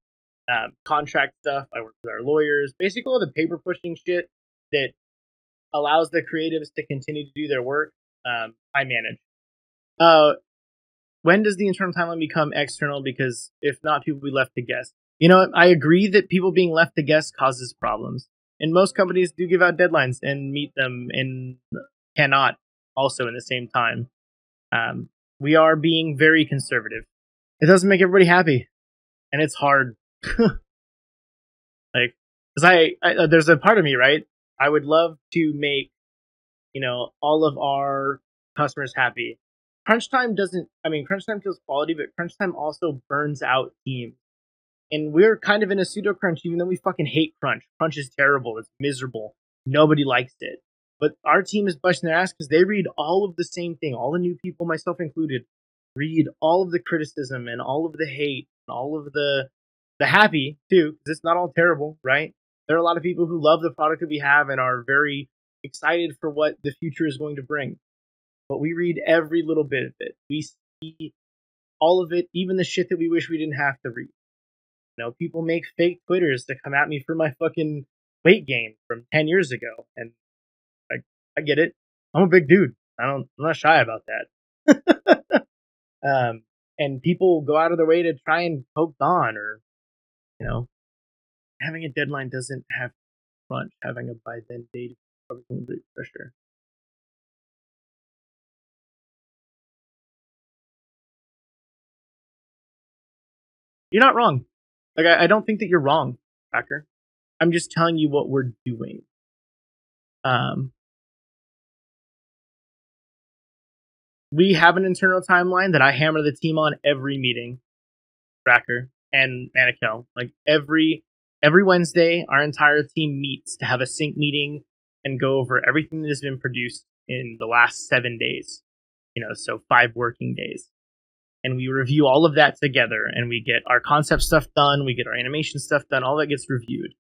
contract stuff. I work with our lawyers. Basically all the paper pushing shit that allows the creatives to continue to do their work, I manage. When does the internal timeline become external? Because if not, people will be left to guess. You know what? I agree that people being left to guess causes problems. And most companies do give out deadlines and meet them and cannot also in the same time. We are being very conservative. It doesn't make everybody happy. And it's hard. Like, because there's a part of me, right? I would love to make, all of our customers happy. Crunch time kills quality, but crunch time also burns out teams. And we're kind of in a pseudo crunch, even though we fucking hate crunch. Crunch is terrible. It's miserable. Nobody likes it. But our team is busting their ass because they read all of the same thing. All the new people, myself included, read all of the criticism and all of the hate and all of the happy too, because it's not all terrible, right? There are a lot of people who love the product that we have and are very excited for what the future is going to bring. But we read every little bit of it. We see all of it, even the shit that we wish we didn't have to read. People make fake Twitters to come at me for my fucking weight gain from 10 years ago. And I get it. I'm a big dude. I'm not shy about that. And people go out of their way to try and poke Don, or, having a deadline doesn't have crunch. Having a by then date is probably for sure. You're not wrong. Like, I don't think that you're wrong, Packer. I'm just telling you what we're doing. We have an internal timeline that I hammer the team on every meeting, Tracker and Manikel. Like every Wednesday, our entire team meets to have a sync meeting and go over everything that has been produced in the last 7 days. So 5 working days. And we review all of that together, and we get our concept stuff done, we get our animation stuff done, all that gets reviewed.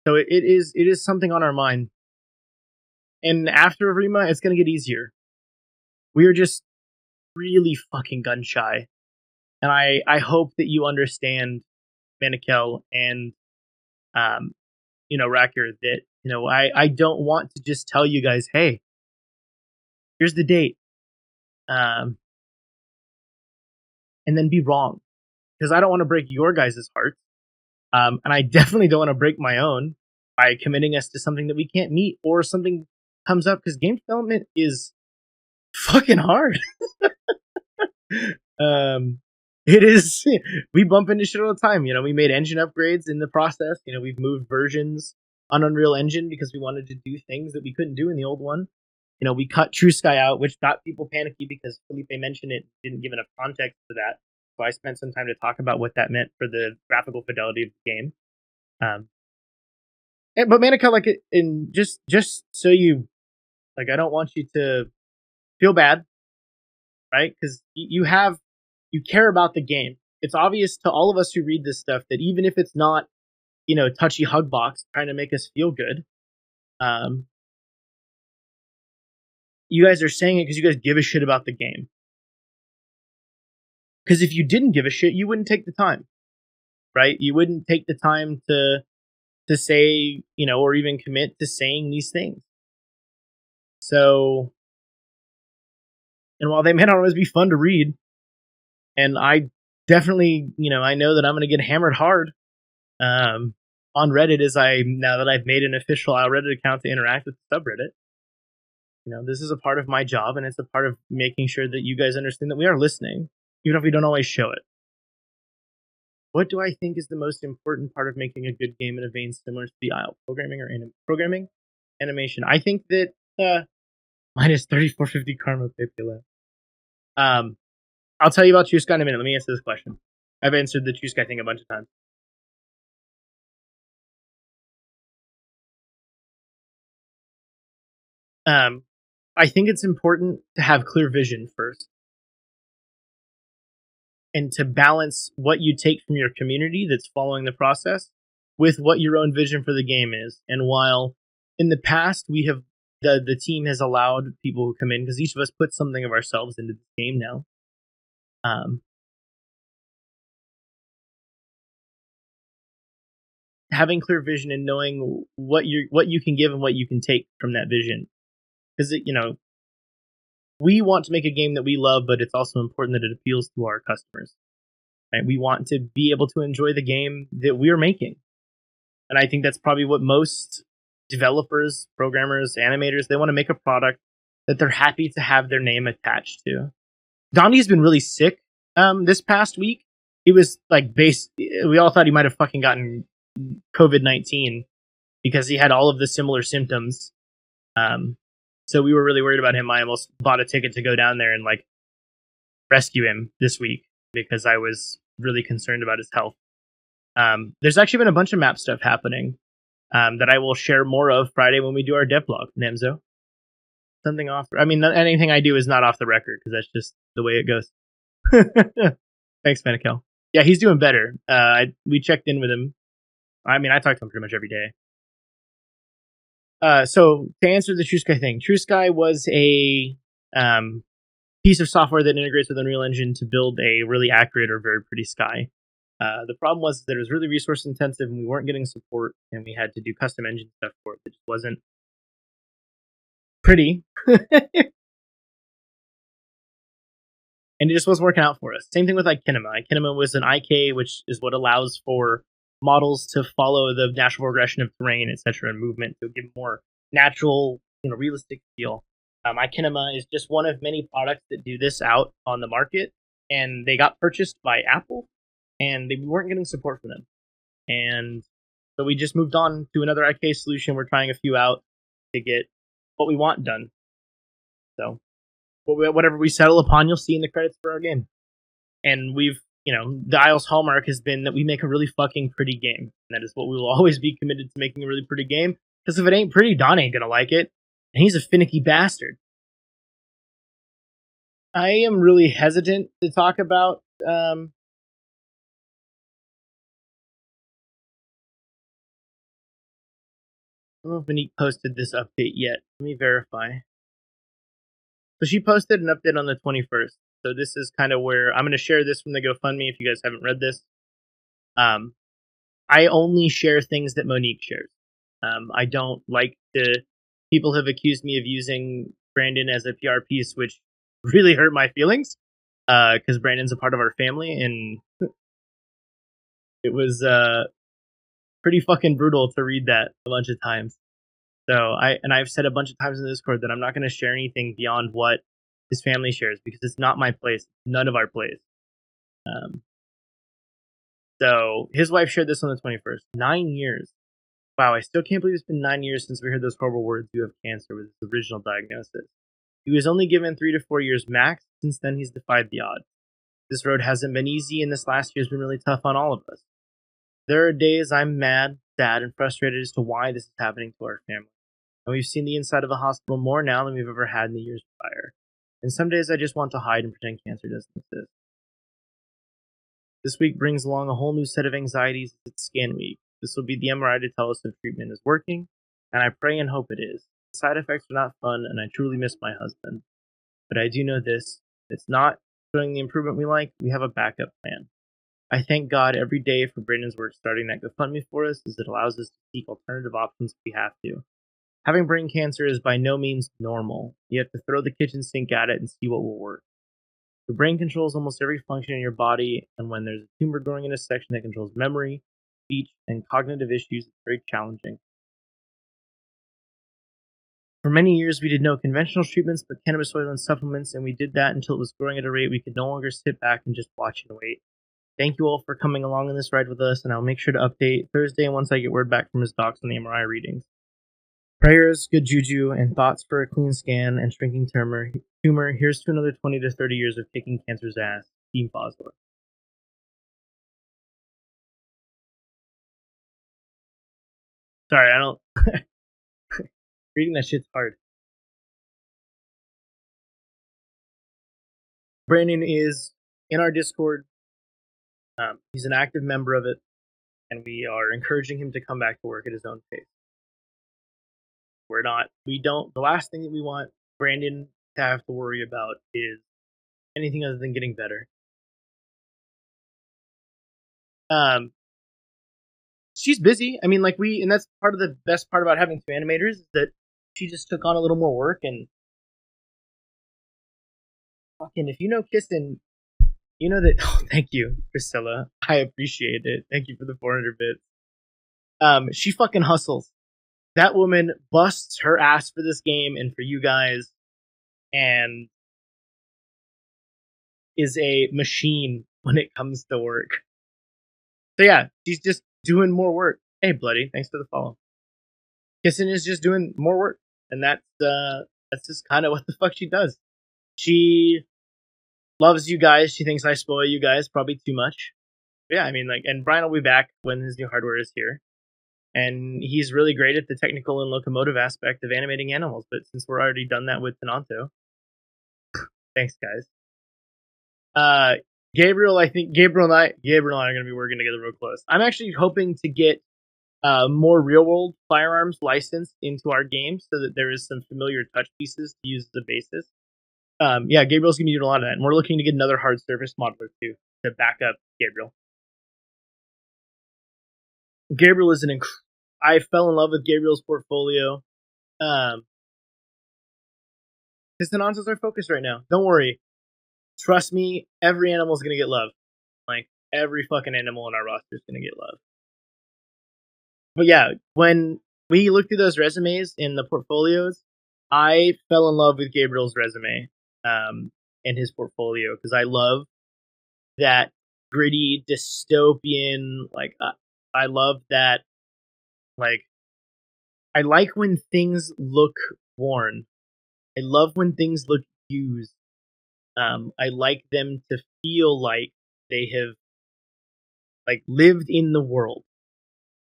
So it is something on our mind. And after Arima, it's going to get easier. We're just really fucking gun shy. And I hope that you understand, Manikel and, Racker, that, I don't want to just tell you guys, hey, here's the date. And then be wrong. Because I don't want to break your guys' hearts. And I definitely don't want to break my own by committing us to something that we can't meet or something comes up, because game development is fucking hard. It is. We bump into shit all the time. We made engine upgrades in the process. We've moved versions on Unreal Engine because we wanted to do things that we couldn't do in the old one. We cut True Sky out, which got people panicky because Felipe mentioned it, didn't give enough context for that. So I spent some time to talk about what that meant for the graphical fidelity of the game. But Manica, just so you, I don't want you to feel bad, right? Because you care about the game. It's obvious to all of us who read this stuff that even if it's not, touchy hug box trying to make us feel good, you guys are saying it because you guys give a shit about the game. Because if you didn't give a shit, you wouldn't take the time, right? You wouldn't take the time to say, or even commit to saying these things. So, and while they may not always be fun to read, and I definitely, I know that I'm going to get hammered hard on Reddit now that I've made an official Reddit account to interact with the subreddit. This is a part of my job, and it's a part of making sure that you guys understand that we are listening, even if we don't always show it. What do I think is the most important part of making a good game in a vein similar to the Isle? Programming? Animation. I think that minus 3450 karma Pipula. I'll tell you about Chuska in a minute. Let me answer this question. I've answered the Chuska thing a bunch of times. I think it's important to have clear vision first. And to balance what you take from your community that's following the process with what your own vision for the game is. And while in the past we have the team has allowed people who come in, because each of us put something of ourselves into the game now. Having clear vision and knowing what you can give and what you can take from that vision. Because we want to make a game that we love, but it's also important that it appeals to our customers. Right? We want to be able to enjoy the game that we're making. And I think that's probably what most developers, programmers, animators, they want to make a product that they're happy to have their name attached to. Gandhi's been really sick this past week. He was we all thought he might have fucking gotten COVID-19 because he had all of the similar symptoms. So we were really worried about him. I almost bought a ticket to go down there and rescue him this week because I was really concerned about his health. There's actually been a bunch of map stuff happening that I will share more of Friday when we do our dev blog, Nemzo. Something off. I mean, anything I do is not off the record because that's just the way it goes. Thanks, Manikel. Yeah, he's doing better. We checked in with him. I mean, I talk to him pretty much every day. So to answer the True Sky thing, True Sky was a piece of software that integrates with Unreal Engine to build a really accurate or very pretty sky. The problem was that it was really resource intensive and we weren't getting support, and we had to do custom engine stuff for it that just wasn't pretty. And it just wasn't working out for us. Same thing with Kinema. Kinema was an IK, which is what allows for models to follow the natural progression of terrain, etc., and movement to give more natural, realistic feel. Kinema is just one of many products that do this out on the market, and they got purchased by Apple, and we weren't getting support for them. And so we just moved on to another IK solution. We're trying a few out to get what we want done. So whatever we settle upon, you'll see in the credits for our game. And we've, the Isle's hallmark has been that we make a really fucking pretty game. And that is what we will always be committed to, making a really pretty game. Because if it ain't pretty, Don ain't gonna like it. And he's a finicky bastard. I am really hesitant to talk about don't know if Monique posted this update yet. Let me verify. So she posted an update on the 21st. So this is kind of where I'm going to share this from the GoFundMe if you guys haven't read this. I only share things that Monique shares. I don't like to. People have accused me of using Brandon as a PR piece, which really hurt my feelings because Brandon's a part of our family, and it was pretty fucking brutal to read that a bunch of times. So I've said a bunch of times in the Discord that I'm not going to share anything beyond what his family shares because it's not my place, none of our place. So his wife shared this on the 21st. 9 years. Wow, I still can't believe it's been 9 years since we heard those horrible words, "You have cancer," with his original diagnosis. He was only given 3 to 4 years max. Since then, he's defied the odds. This road hasn't been easy, and this last year has been really tough on all of us. There are days I'm mad, sad, and frustrated as to why this is happening to our family. And we've seen the inside of a hospital more now than we've ever had in the years prior. And some days I just want to hide and pretend cancer doesn't exist. This week brings along a whole new set of anxieties. It's scan week. This will be the MRI to tell us if treatment is working, and I pray and hope it is. The side effects are not fun, and I truly miss my husband. But I do know this. If it's not showing the improvement we like, we have a backup plan. I thank God every day for Brandon's work starting that GoFundMe for us, as it allows us to seek alternative options if we have to. Having brain cancer is by no means normal. You have to throw the kitchen sink at it and see what will work. Your brain controls almost every function in your body, and when there's a tumor growing in a section that controls memory, speech, and cognitive issues, it's very challenging. For many years, we did no conventional treatments, but cannabis oil and supplements, and we did that until it was growing at a rate we could no longer sit back and just watch and wait. Thank you all for coming along on this ride with us, and I'll make sure to update Thursday once I get word back from his docs on the MRI readings. Prayers, good juju, and thoughts for a clean scan and shrinking tumor. Here's to another 20 to 30 years of kicking cancer's ass. Team Fosler. Sorry, I don't... Reading that shit's hard. Brandon is in our Discord. He's an active member of it, and we are encouraging him to come back to work at his own pace. The last thing that we want Brandon to have to worry about is anything other than getting better. She's busy. I mean, and that's part of the best part about having two animators is that she just took on a little more work, and fucking, if you know Kissin, you know that. Oh, thank you, Priscilla. I appreciate it. Thank you for the 400 bits. She fucking hustles. That woman busts her ass for this game and for you guys, and is a machine when it comes to work. So yeah, she's just doing more work. Hey, Bloody, thanks for the follow. Kissin is just doing more work, and that's just kind of what the fuck she does. She loves you guys. She thinks I spoil you guys probably too much. But yeah, I mean, and Brian will be back when his new hardware is here. And he's really great at the technical and locomotive aspect of animating animals. But since we're already done that with Tenanto, thanks, guys. Gabriel and I are going to be working together real close. I'm actually hoping to get more real-world firearms licensed into our game so that there is some familiar touch pieces to use as a basis. Yeah, Gabriel's going to be doing a lot of that. And we're looking to get another hard surface modeler, too, to back up Gabriel. Gabriel is I fell in love with Gabriel's portfolio. Because Tenanto's our focus right now. Don't worry. Trust me, every animal is going to get love. Every fucking animal in our roster is going to get love. But yeah, when we looked through those resumes in the portfolios, I fell in love with Gabriel's resume and his portfolio because I love that gritty, dystopian, I love that, I like when things look worn. I love when things look used. I like them to feel like they have, lived in the world.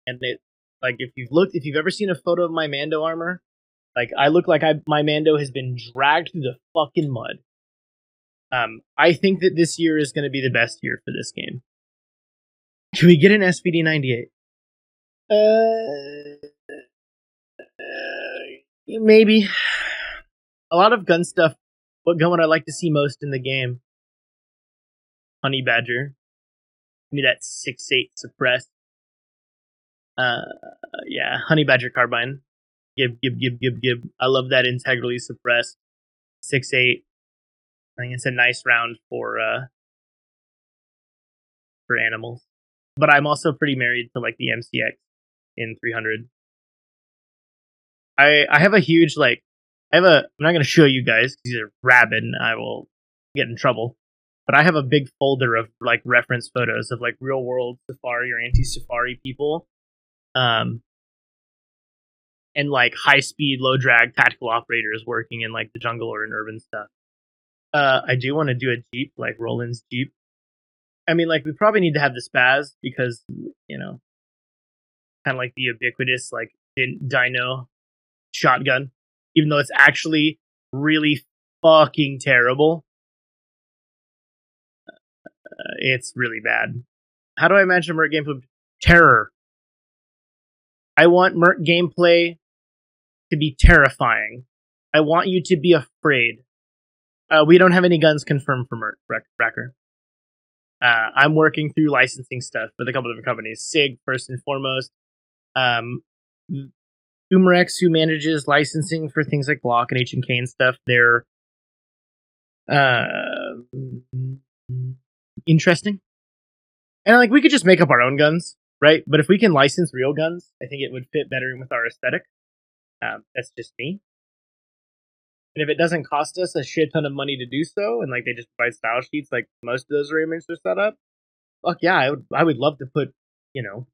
And if you've ever seen a photo of my Mando armor, I look like my Mando has been dragged through the fucking mud. I think that this year is going to be the best year for this game. Can we get an SPD 98? Maybe. A lot of gun stuff. What gun would I like to see most in the game? Honey Badger. Give me that 6.8 suppressed. Yeah, Honey Badger carbine. Give. I love that integrally suppressed 6.8. I think it's a nice round for animals. But I'm also pretty married to like the MCX in 300. I have a huge like I'm not gonna show you guys because you're rabid and I will get in trouble. But I have a big folder of like reference photos of like real world safari or anti-safari people. And like high speed, low drag tactical operators working in like the jungle or in urban stuff. I do want to do a Jeep, like Roland's Jeep. I mean, like we probably need to have the Spaz because, you know, kind of like the ubiquitous like dyno shotgun, even though it's actually really fucking terrible. It's really bad. How do I imagine Merc gameplay? Terror. I want Merc gameplay to be terrifying. I want you to be afraid. We don't have any guns confirmed for Merc, Wrecker. I'm working through licensing stuff with a couple of different companies. SIG, first and foremost. Umarex, who manages licensing for things like Glock and H&K and stuff, they're interesting. And like we could just make up our own guns, right? But if we can license real guns, I think it would fit better with our aesthetic. That's just me. And if it doesn't cost us a shit ton of money to do so, and like they just provide style sheets like most of those remakes are set up, fuck yeah, I would love to put, you know,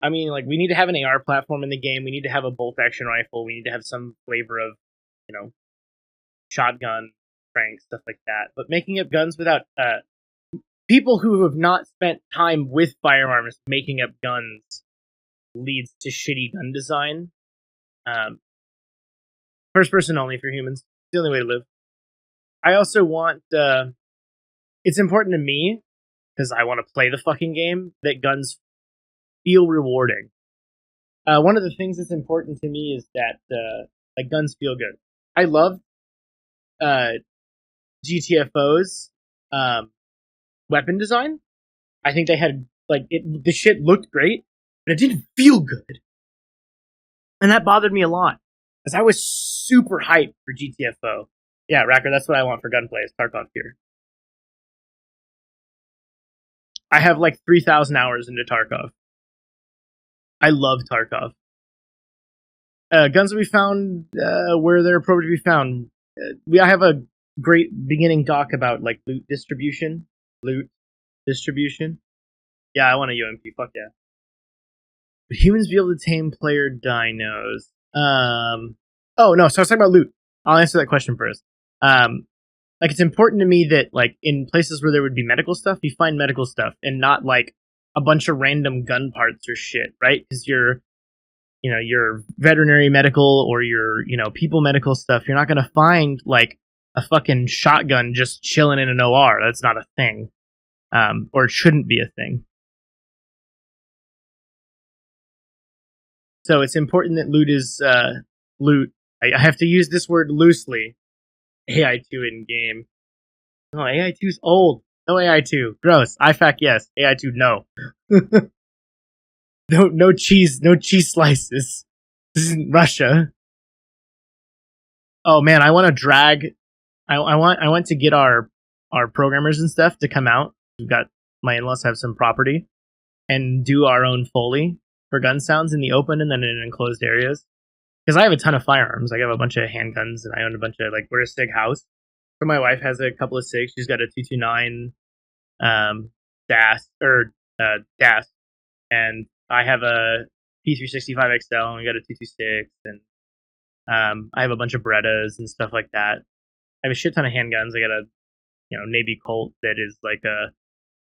I mean, like we need to have an AR platform in the game. We need to have a bolt action rifle. We need to have some flavor of, you know, shotgun, crank, stuff like that. But making up guns without people who have not spent time with firearms making up guns leads to shitty gun design. First person only for humans. It's the only way to live. I also want it's important to me because I want to play the fucking game that guns feel rewarding. One of the things that's important to me is that like guns feel good. I love GTFO's weapon design. I think they had like the shit looked great, but it didn't feel good, and that bothered me a lot because I was super hyped for GTFO. Yeah, Racker, that's what I want for gunplay. Is Tarkov here. I have like 3,000 hours into Tarkov. I love Tarkov. Guns that we found where they're appropriate to be found. I have a great beginning doc about like loot distribution. Yeah, I want a UMP. Fuck yeah. Would humans be able to tame player dinos? Oh no, so I was talking about loot. I'll answer that question first. Like it's important to me that like in places where there would be medical stuff, you find medical stuff and not like a bunch of random gun parts or shit, right? Because your veterinary medical or your, people medical stuff, you're not gonna find like a fucking shotgun just chilling in an OR. That's not a thing. Or it shouldn't be a thing. So it's important that loot is loot. I have to use this word loosely. AI2 in game. Oh, AI2's old. No AI2. Gross. IFAC, yes. AI2, no. No cheese slices. This isn't Russia. Oh man, I want to drag. I want to get our programmers and stuff to come out. We've got my in-laws have some property and do our own Foley for gun sounds in the open and then in enclosed areas. Because I have a ton of firearms. I have a bunch of handguns and I own a bunch of we're a SIG house. So my wife has a couple of SIGs. She's got a 229 DAS, and I have a P365 XL and we got a 226 and I have a bunch of Berettas and stuff like that. I have a shit ton of handguns. I got a Navy Colt that is like a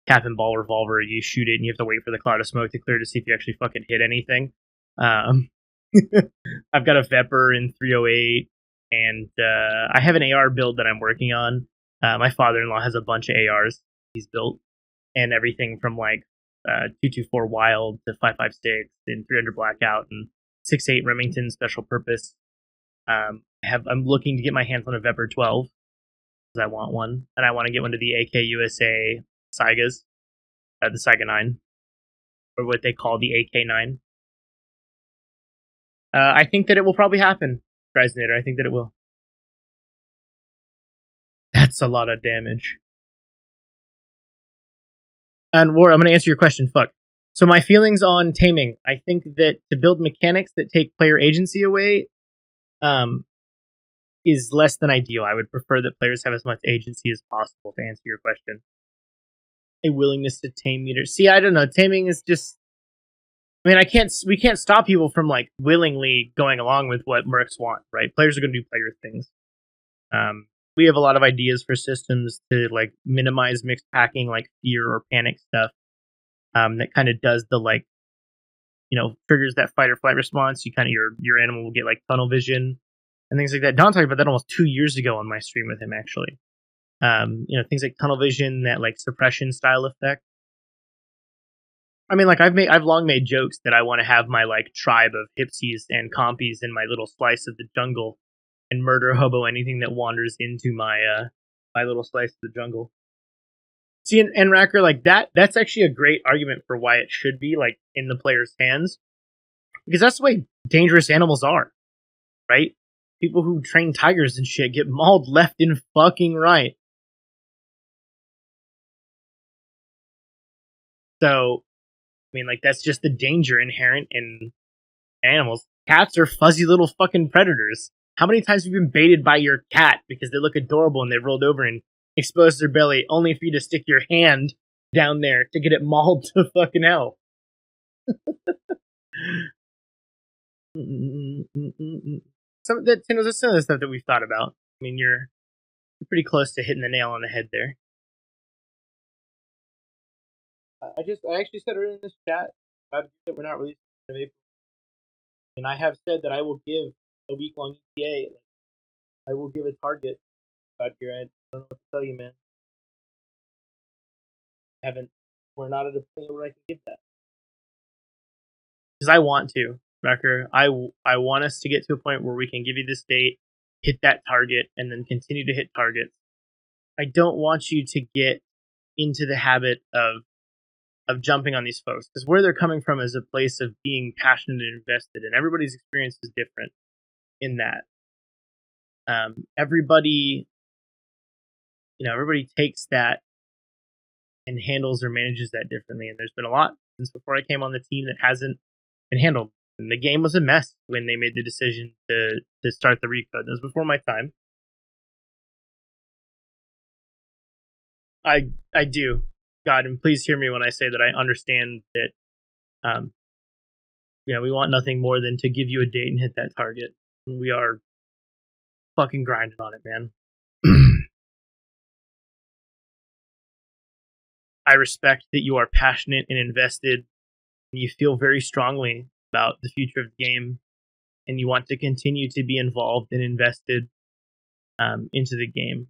cap and ball revolver. You shoot it and you have to wait for the cloud of smoke to clear to see if you actually fucking hit anything. I've got a Vepr in 308 and I have an AR build that I'm working on. My father-in-law has a bunch of ARs he's built and everything from 224 Wild to 5.56 and 300 Blackout and 6.8 Remington special purpose. I'm looking to get my hands on a Vepr 12 because I want one, and I want to get one of the AK USA Saigas, the Saiga 9, or what they call the AK-9. I think that it will probably happen, Resonator. I think that it will. That's a lot of damage. And War, I'm going to answer your question. Fuck. So my feelings on Taming, I think that to build mechanics that take player agency away, is less than ideal. I would prefer that players have as much agency as possible, to answer your question. A willingness to tame meters. See, I don't know. Taming is just. I mean, we can't stop people from like willingly going along with what mercs want, right? Players are going to do player things. We have a lot of ideas for systems to like minimize mixed packing, like fear or panic stuff. That kind of does the like, triggers that fight or flight response. You kind of your animal will get like tunnel vision and things like that. Don talked about that almost 2 years ago on my stream with him, actually. Things like tunnel vision, that like suppression style effect. I mean, like I've long made jokes that I want to have my like tribe of hipsies and compies in my little slice of the jungle and murder hobo anything that wanders into my my little slice of the jungle. See, and Racker, like that's actually a great argument for why it should be like in the player's hands, because that's the way dangerous animals are, right? People who train tigers and shit get mauled left and fucking right. So, I mean, like, that's just the danger inherent in animals. Cats are fuzzy little fucking predators. How many times have you been baited by your cat because they look adorable and they rolled over and exposed their belly only for you to stick your hand down there to get it mauled to fucking hell? Some of the stuff that we've thought about. I mean, you're pretty close to hitting the nail on the head there. I actually said earlier in this chat that we're not releasing in April, and I have said that I will give a week-long ETA. I will give a target out here. I don't know what to tell you, man. We're not at a point where I can give that, because I want to, Wrecker. I want us to get to a point where we can give you this date, hit that target, and then continue to hit targets. I don't want you to get into the habit of jumping on these folks, because where they're coming from is a place of being passionate and invested, and everybody's experience is different in that. Everybody takes that and handles or manages that differently, and there's been a lot since before I came on the team that hasn't been handled. And the game was a mess when they made the decision to start the recode. It was before my time. I do. God, and please hear me when I say that I understand that, we want nothing more than to give you a date and hit that target. We are fucking grinding on it, man. I respect that you are passionate and invested, and you feel very strongly about the future of the game, and you want to continue to be involved and invested into the game.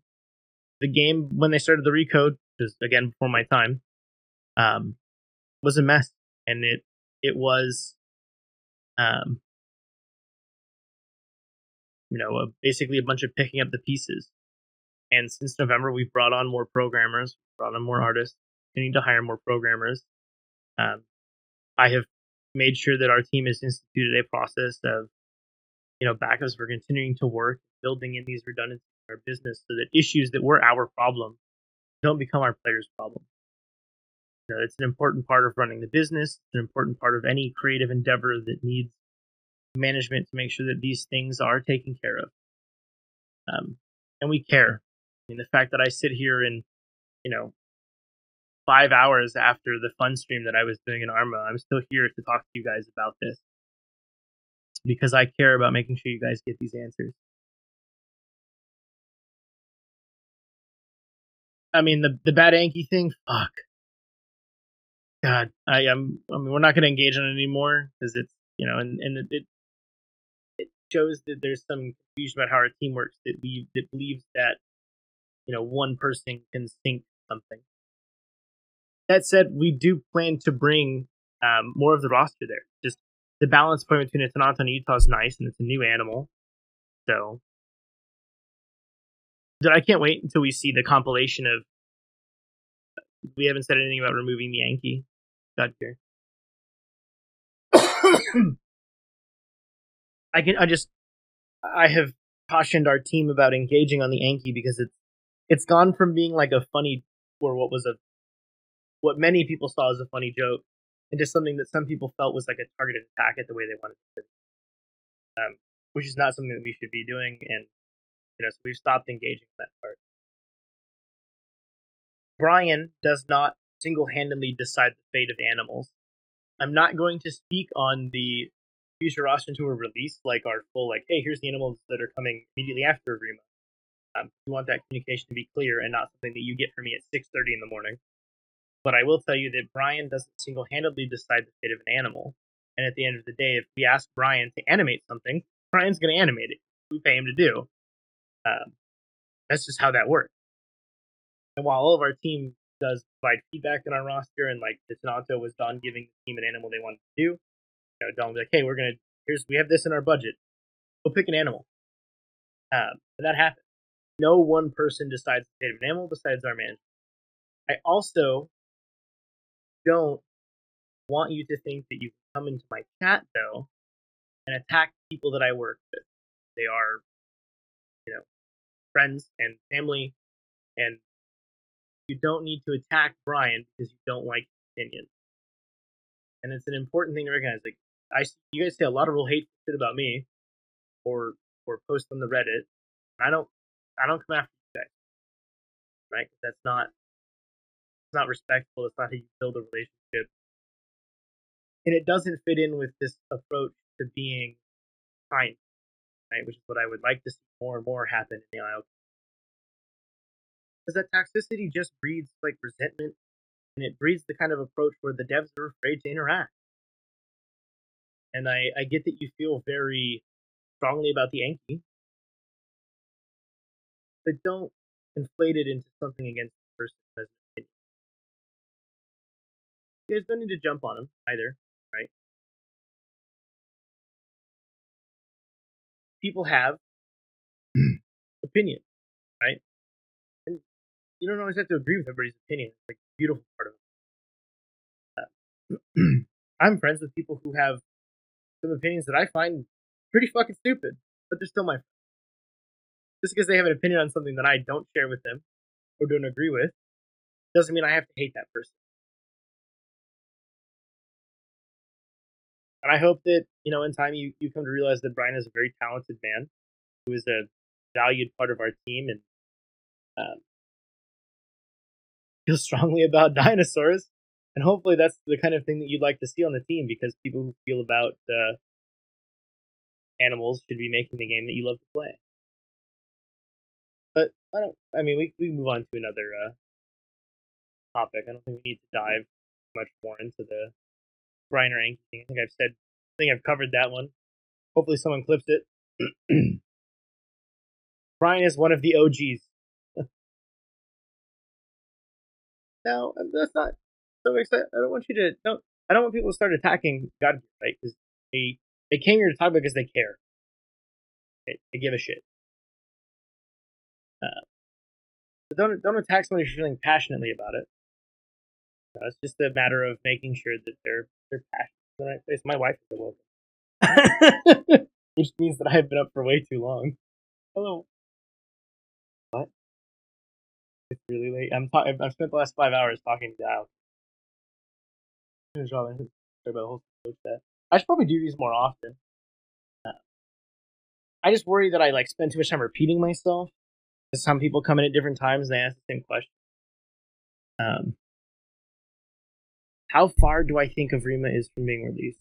The game, when they started the recode, which is again before my time, was a mess, and it was basically a bunch of picking up the pieces. And since November, we've brought on more programmers, brought on more artists, continued to hire more programmers. I have made sure that our team has instituted a process of backups. We're continuing to work building in these redundancies in our business so that issues that were our problem don't become our players' problem. It's an important part of running the business. It's an important part of any creative endeavor that needs management to make sure that these things are taken care of. And we care. I mean, the fact that I sit here and 5 hours after the fun stream that I was doing in Arma, I'm still here to talk to you guys about this, because I care about making sure you guys get these answers. I mean, the bad Anki thing, fuck. God, I mean, we're not going to engage on it anymore, because it's, and it shows that there's some confusion about how our team works, that believes that, one person can sync something. That said, we do plan to bring more of the roster there. Just the balance point between a Tanata and Utah is nice, and it's a new animal. So I can't wait until we see the compilation of. We haven't said anything about removing the Yankee. Got here. I have cautioned our team about engaging on the Yankee because it's gone from being like a funny, or what many people saw as a funny joke, into something that some people felt was like a targeted attack at the way they wanted to do, which is not something that we should be doing, and so we've stopped engaging in that part. Brian does not single-handedly decide the fate of animals. I'm not going to speak on the future rosters who were released, like our full, hey, here's the animals that are coming immediately after Arma. We want that communication to be clear and not something that you get from me at 6:30 in the morning. But I will tell you that Brian doesn't single-handedly decide the fate of an animal. And at the end of the day, if we ask Brian to animate something, Brian's going to animate it. We pay him to do. That's just how that works. And while all of our team does provide feedback in our roster, and like the Tanato was Don giving the team an animal they wanted to do, Don was like, hey, we have this in our budget. Go pick an animal. And that happened. No one person decides the fate of an animal besides our manager. I also don't want you to think that you can come into my chat, though, and attack people that I work with. They are, friends and family, and you don't need to attack Brian because you don't like his opinion. And it's an important thing to recognize. Like, you guys say a lot of real hateful shit about me, or post on the Reddit. I don't come after you guys, right? That's not respectful. It's not how you build a relationship, and it doesn't fit in with this approach to being kind, right? Which is what I would like to see more and more happen in the IL. Because that toxicity just breeds like resentment, and it breeds the kind of approach where the devs are afraid to interact. And I get that you feel very strongly about the Yankee, but don't inflate it into something against the person who has an opinion. You guys don't need to jump on him either, right? People have opinions, right? And you don't always have to agree with everybody's opinion. It's like the beautiful part of it. I'm friends with people who have some opinions that I find pretty fucking stupid, but they're still my friends. Just because they have an opinion on something that I don't share with them or don't agree with doesn't mean I have to hate that person. And I hope that, in time you come to realize that Brian is a very talented man who is a valued part of our team and feels strongly about dinosaurs. And hopefully that's the kind of thing that you'd like to see on the team, because people who feel about animals should be making the game that you love to play. But we can move on to another topic. I don't think we need to dive much more into the Brian or Yankee thing. I think I've covered that one. Hopefully someone clips it. Brian is one of the OGs. No, that's not so excited. I don't want people to start attacking God, right? Because they came here to talk about because they care. They give a shit. But don't attack somebody who's feeling passionately about it. It's just a matter of making sure that they're passionate in the right place. My wife is awoken, which means that I have been up for way too long. Hello. What? It's really late. I've spent the last 5 hours talking to Al. I should probably do these more often. I just worry that I spend too much time repeating myself. Because some people come in at different times and they ask the same question. How far do I think of Arma is from being released?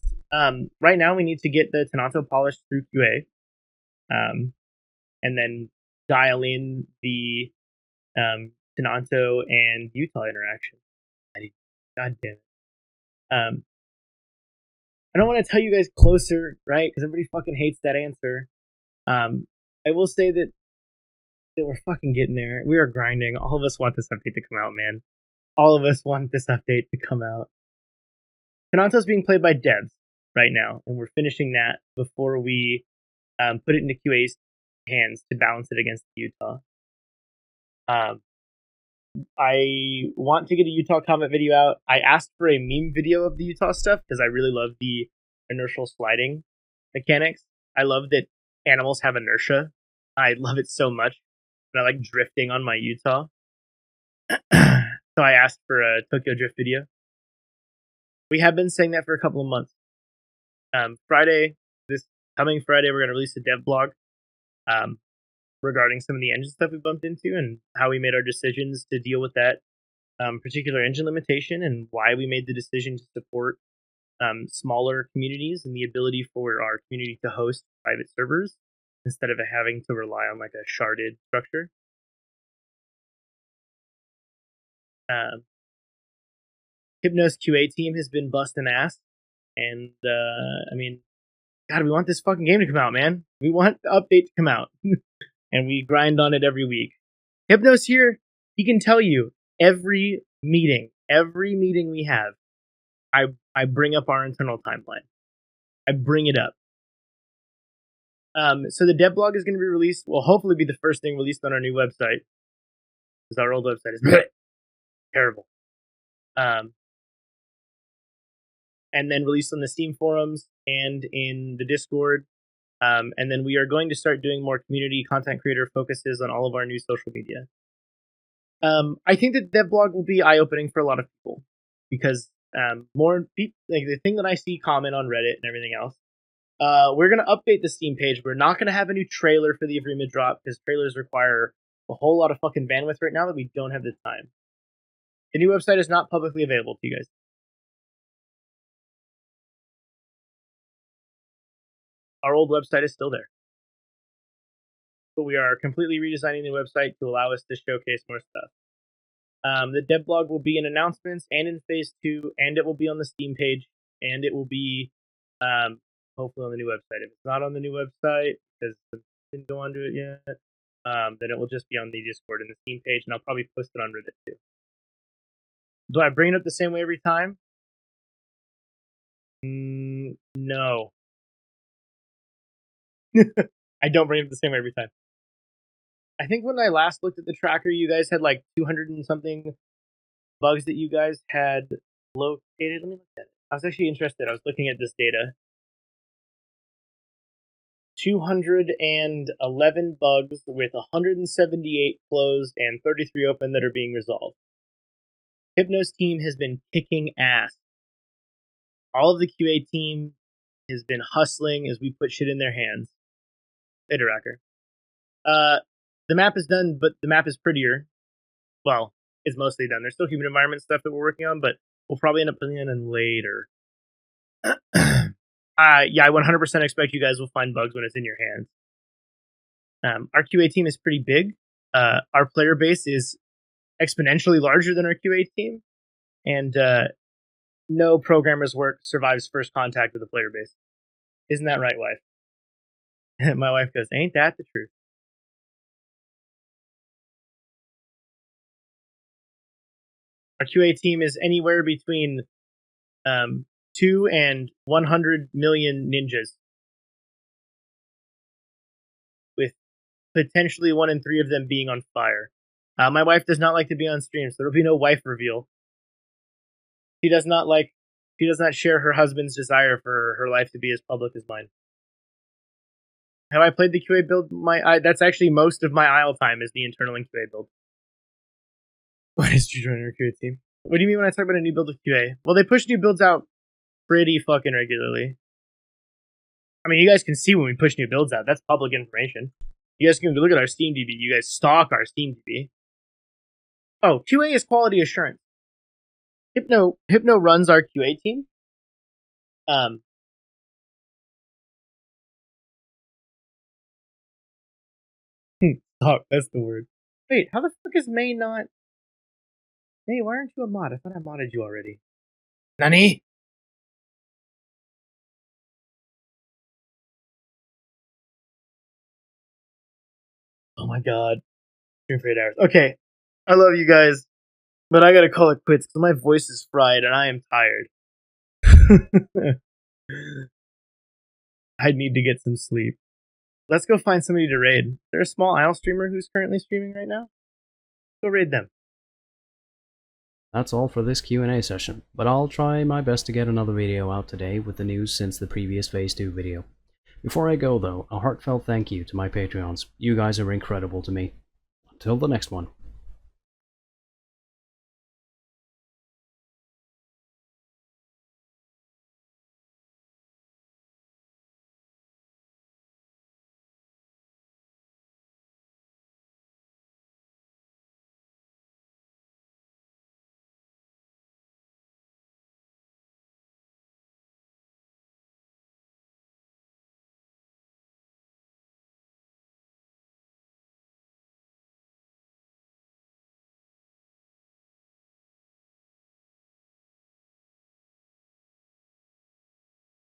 Right now we need to get the Tanato polished through QA. And then dial in the Tanato and Utah interaction. God damn it. I don't want to tell you guys closer, right? Because everybody fucking hates that answer. I will say that we're fucking getting there. We are grinding. All of us want this update to come out, man. All of us want this update to come out. Tanato's being played by devs right now, and we're finishing that before we put it into QAs hands to balance it against Utah. I want to get a Utah comment video out. I asked for a meme video of the Utah stuff because I really love the inertial sliding mechanics. I love that animals have inertia. I love it so much. And I like drifting on my Utah. So I asked for a Tokyo Drift video. We have been saying that for a couple of months. This coming Friday, we're going to release a dev blog regarding some of the engine stuff we bumped into and how we made our decisions to deal with that particular engine limitation and why we made the decision to support smaller communities and the ability for our community to host private servers instead of having to rely on like a sharded structure. Hypnos QA team has been busting ass, and I mean, God, we want this fucking game to come out, man. We want the update to come out, and we grind on it every week. Hypnos here, he can tell you every meeting we have, I bring up our internal timeline. I bring it up. So the dev blog is going to be released. Will hopefully be the first thing released on our new website, because our old website is terrible. And then released on the Steam forums and in the Discord. And then we are going to start doing more community content creator focuses on all of our new social media. I think that dev blog will be eye-opening for a lot of people because more people, like the thing that I see comment on Reddit and everything else. We're going to update the Steam page. We're not going to have a new trailer for the Arma drop because trailers require a whole lot of fucking bandwidth right now that we don't have the time. The new website is not publicly available to you guys. Our old website is still there. But we are completely redesigning the website to allow us to showcase more stuff. The dev blog will be in announcements and in phase 2, and it will be on the Steam page, and it will be hopefully on the new website. If it's not on the new website, because I didn't go onto it yet, then it will just be on the Discord and the Steam page, and I'll probably post it on Reddit too. Do I bring it up the same way every time? No. I don't bring it up the same way every time. I think when I last looked at the tracker, you guys had like 200 and something bugs that you guys had located. Let me look at it. I was actually interested. I was looking at this data. 211 bugs with 178 closed and 33 open that are being resolved. Hypnos team has been kicking ass. All of the QA team has been hustling as we put shit in their hands. Tracker. The map is done, but the map is prettier. Well, it's mostly done. There's still human environment stuff that we're working on, but we'll probably end up putting it in later. Yeah, I 100% expect you guys will find bugs when it's in your hands. Our QA team is pretty big. Our player base is exponentially larger than our QA team, and no programmer's work survives first contact with the player base. Isn't that right, wife? My wife goes, ain't that the truth? Our QA team is anywhere between 2 and 100 million ninjas, with potentially 1 in 3 of them being on fire. My wife does not like to be on stream, so there will be no wife reveal. She does not share her husband's desire for her life to be as public as mine. Have I played the QA build? That's actually most of my idle time is the internal and QA build. Why is you joining our QA team? What do you mean when I talk about a new build of QA? Well, they push new builds out pretty fucking regularly. I mean, you guys can see when we push new builds out. That's public information. You guys can look at our Steam DB. You guys stalk our Steam DB. Oh, QA is quality assurance. Hypno runs our QA team. Oh, that's the word. Wait, how the fuck is May not? May, why aren't you a mod? I thought I modded you already. Nani? Oh my god. Stream for 8 hours. Okay. I love you guys. But I gotta call it quits because my voice is fried and I am tired. I need to get some sleep. let's go find somebody to raid. Is there a small Isle streamer who's currently streaming right now? Go raid them.
That's all for this Q&A session, but I'll try my best to get another video out today with the news since the previous Phase 2 video. Before I go though, a heartfelt thank you to my Patreons. You guys are incredible to me. Until the next one.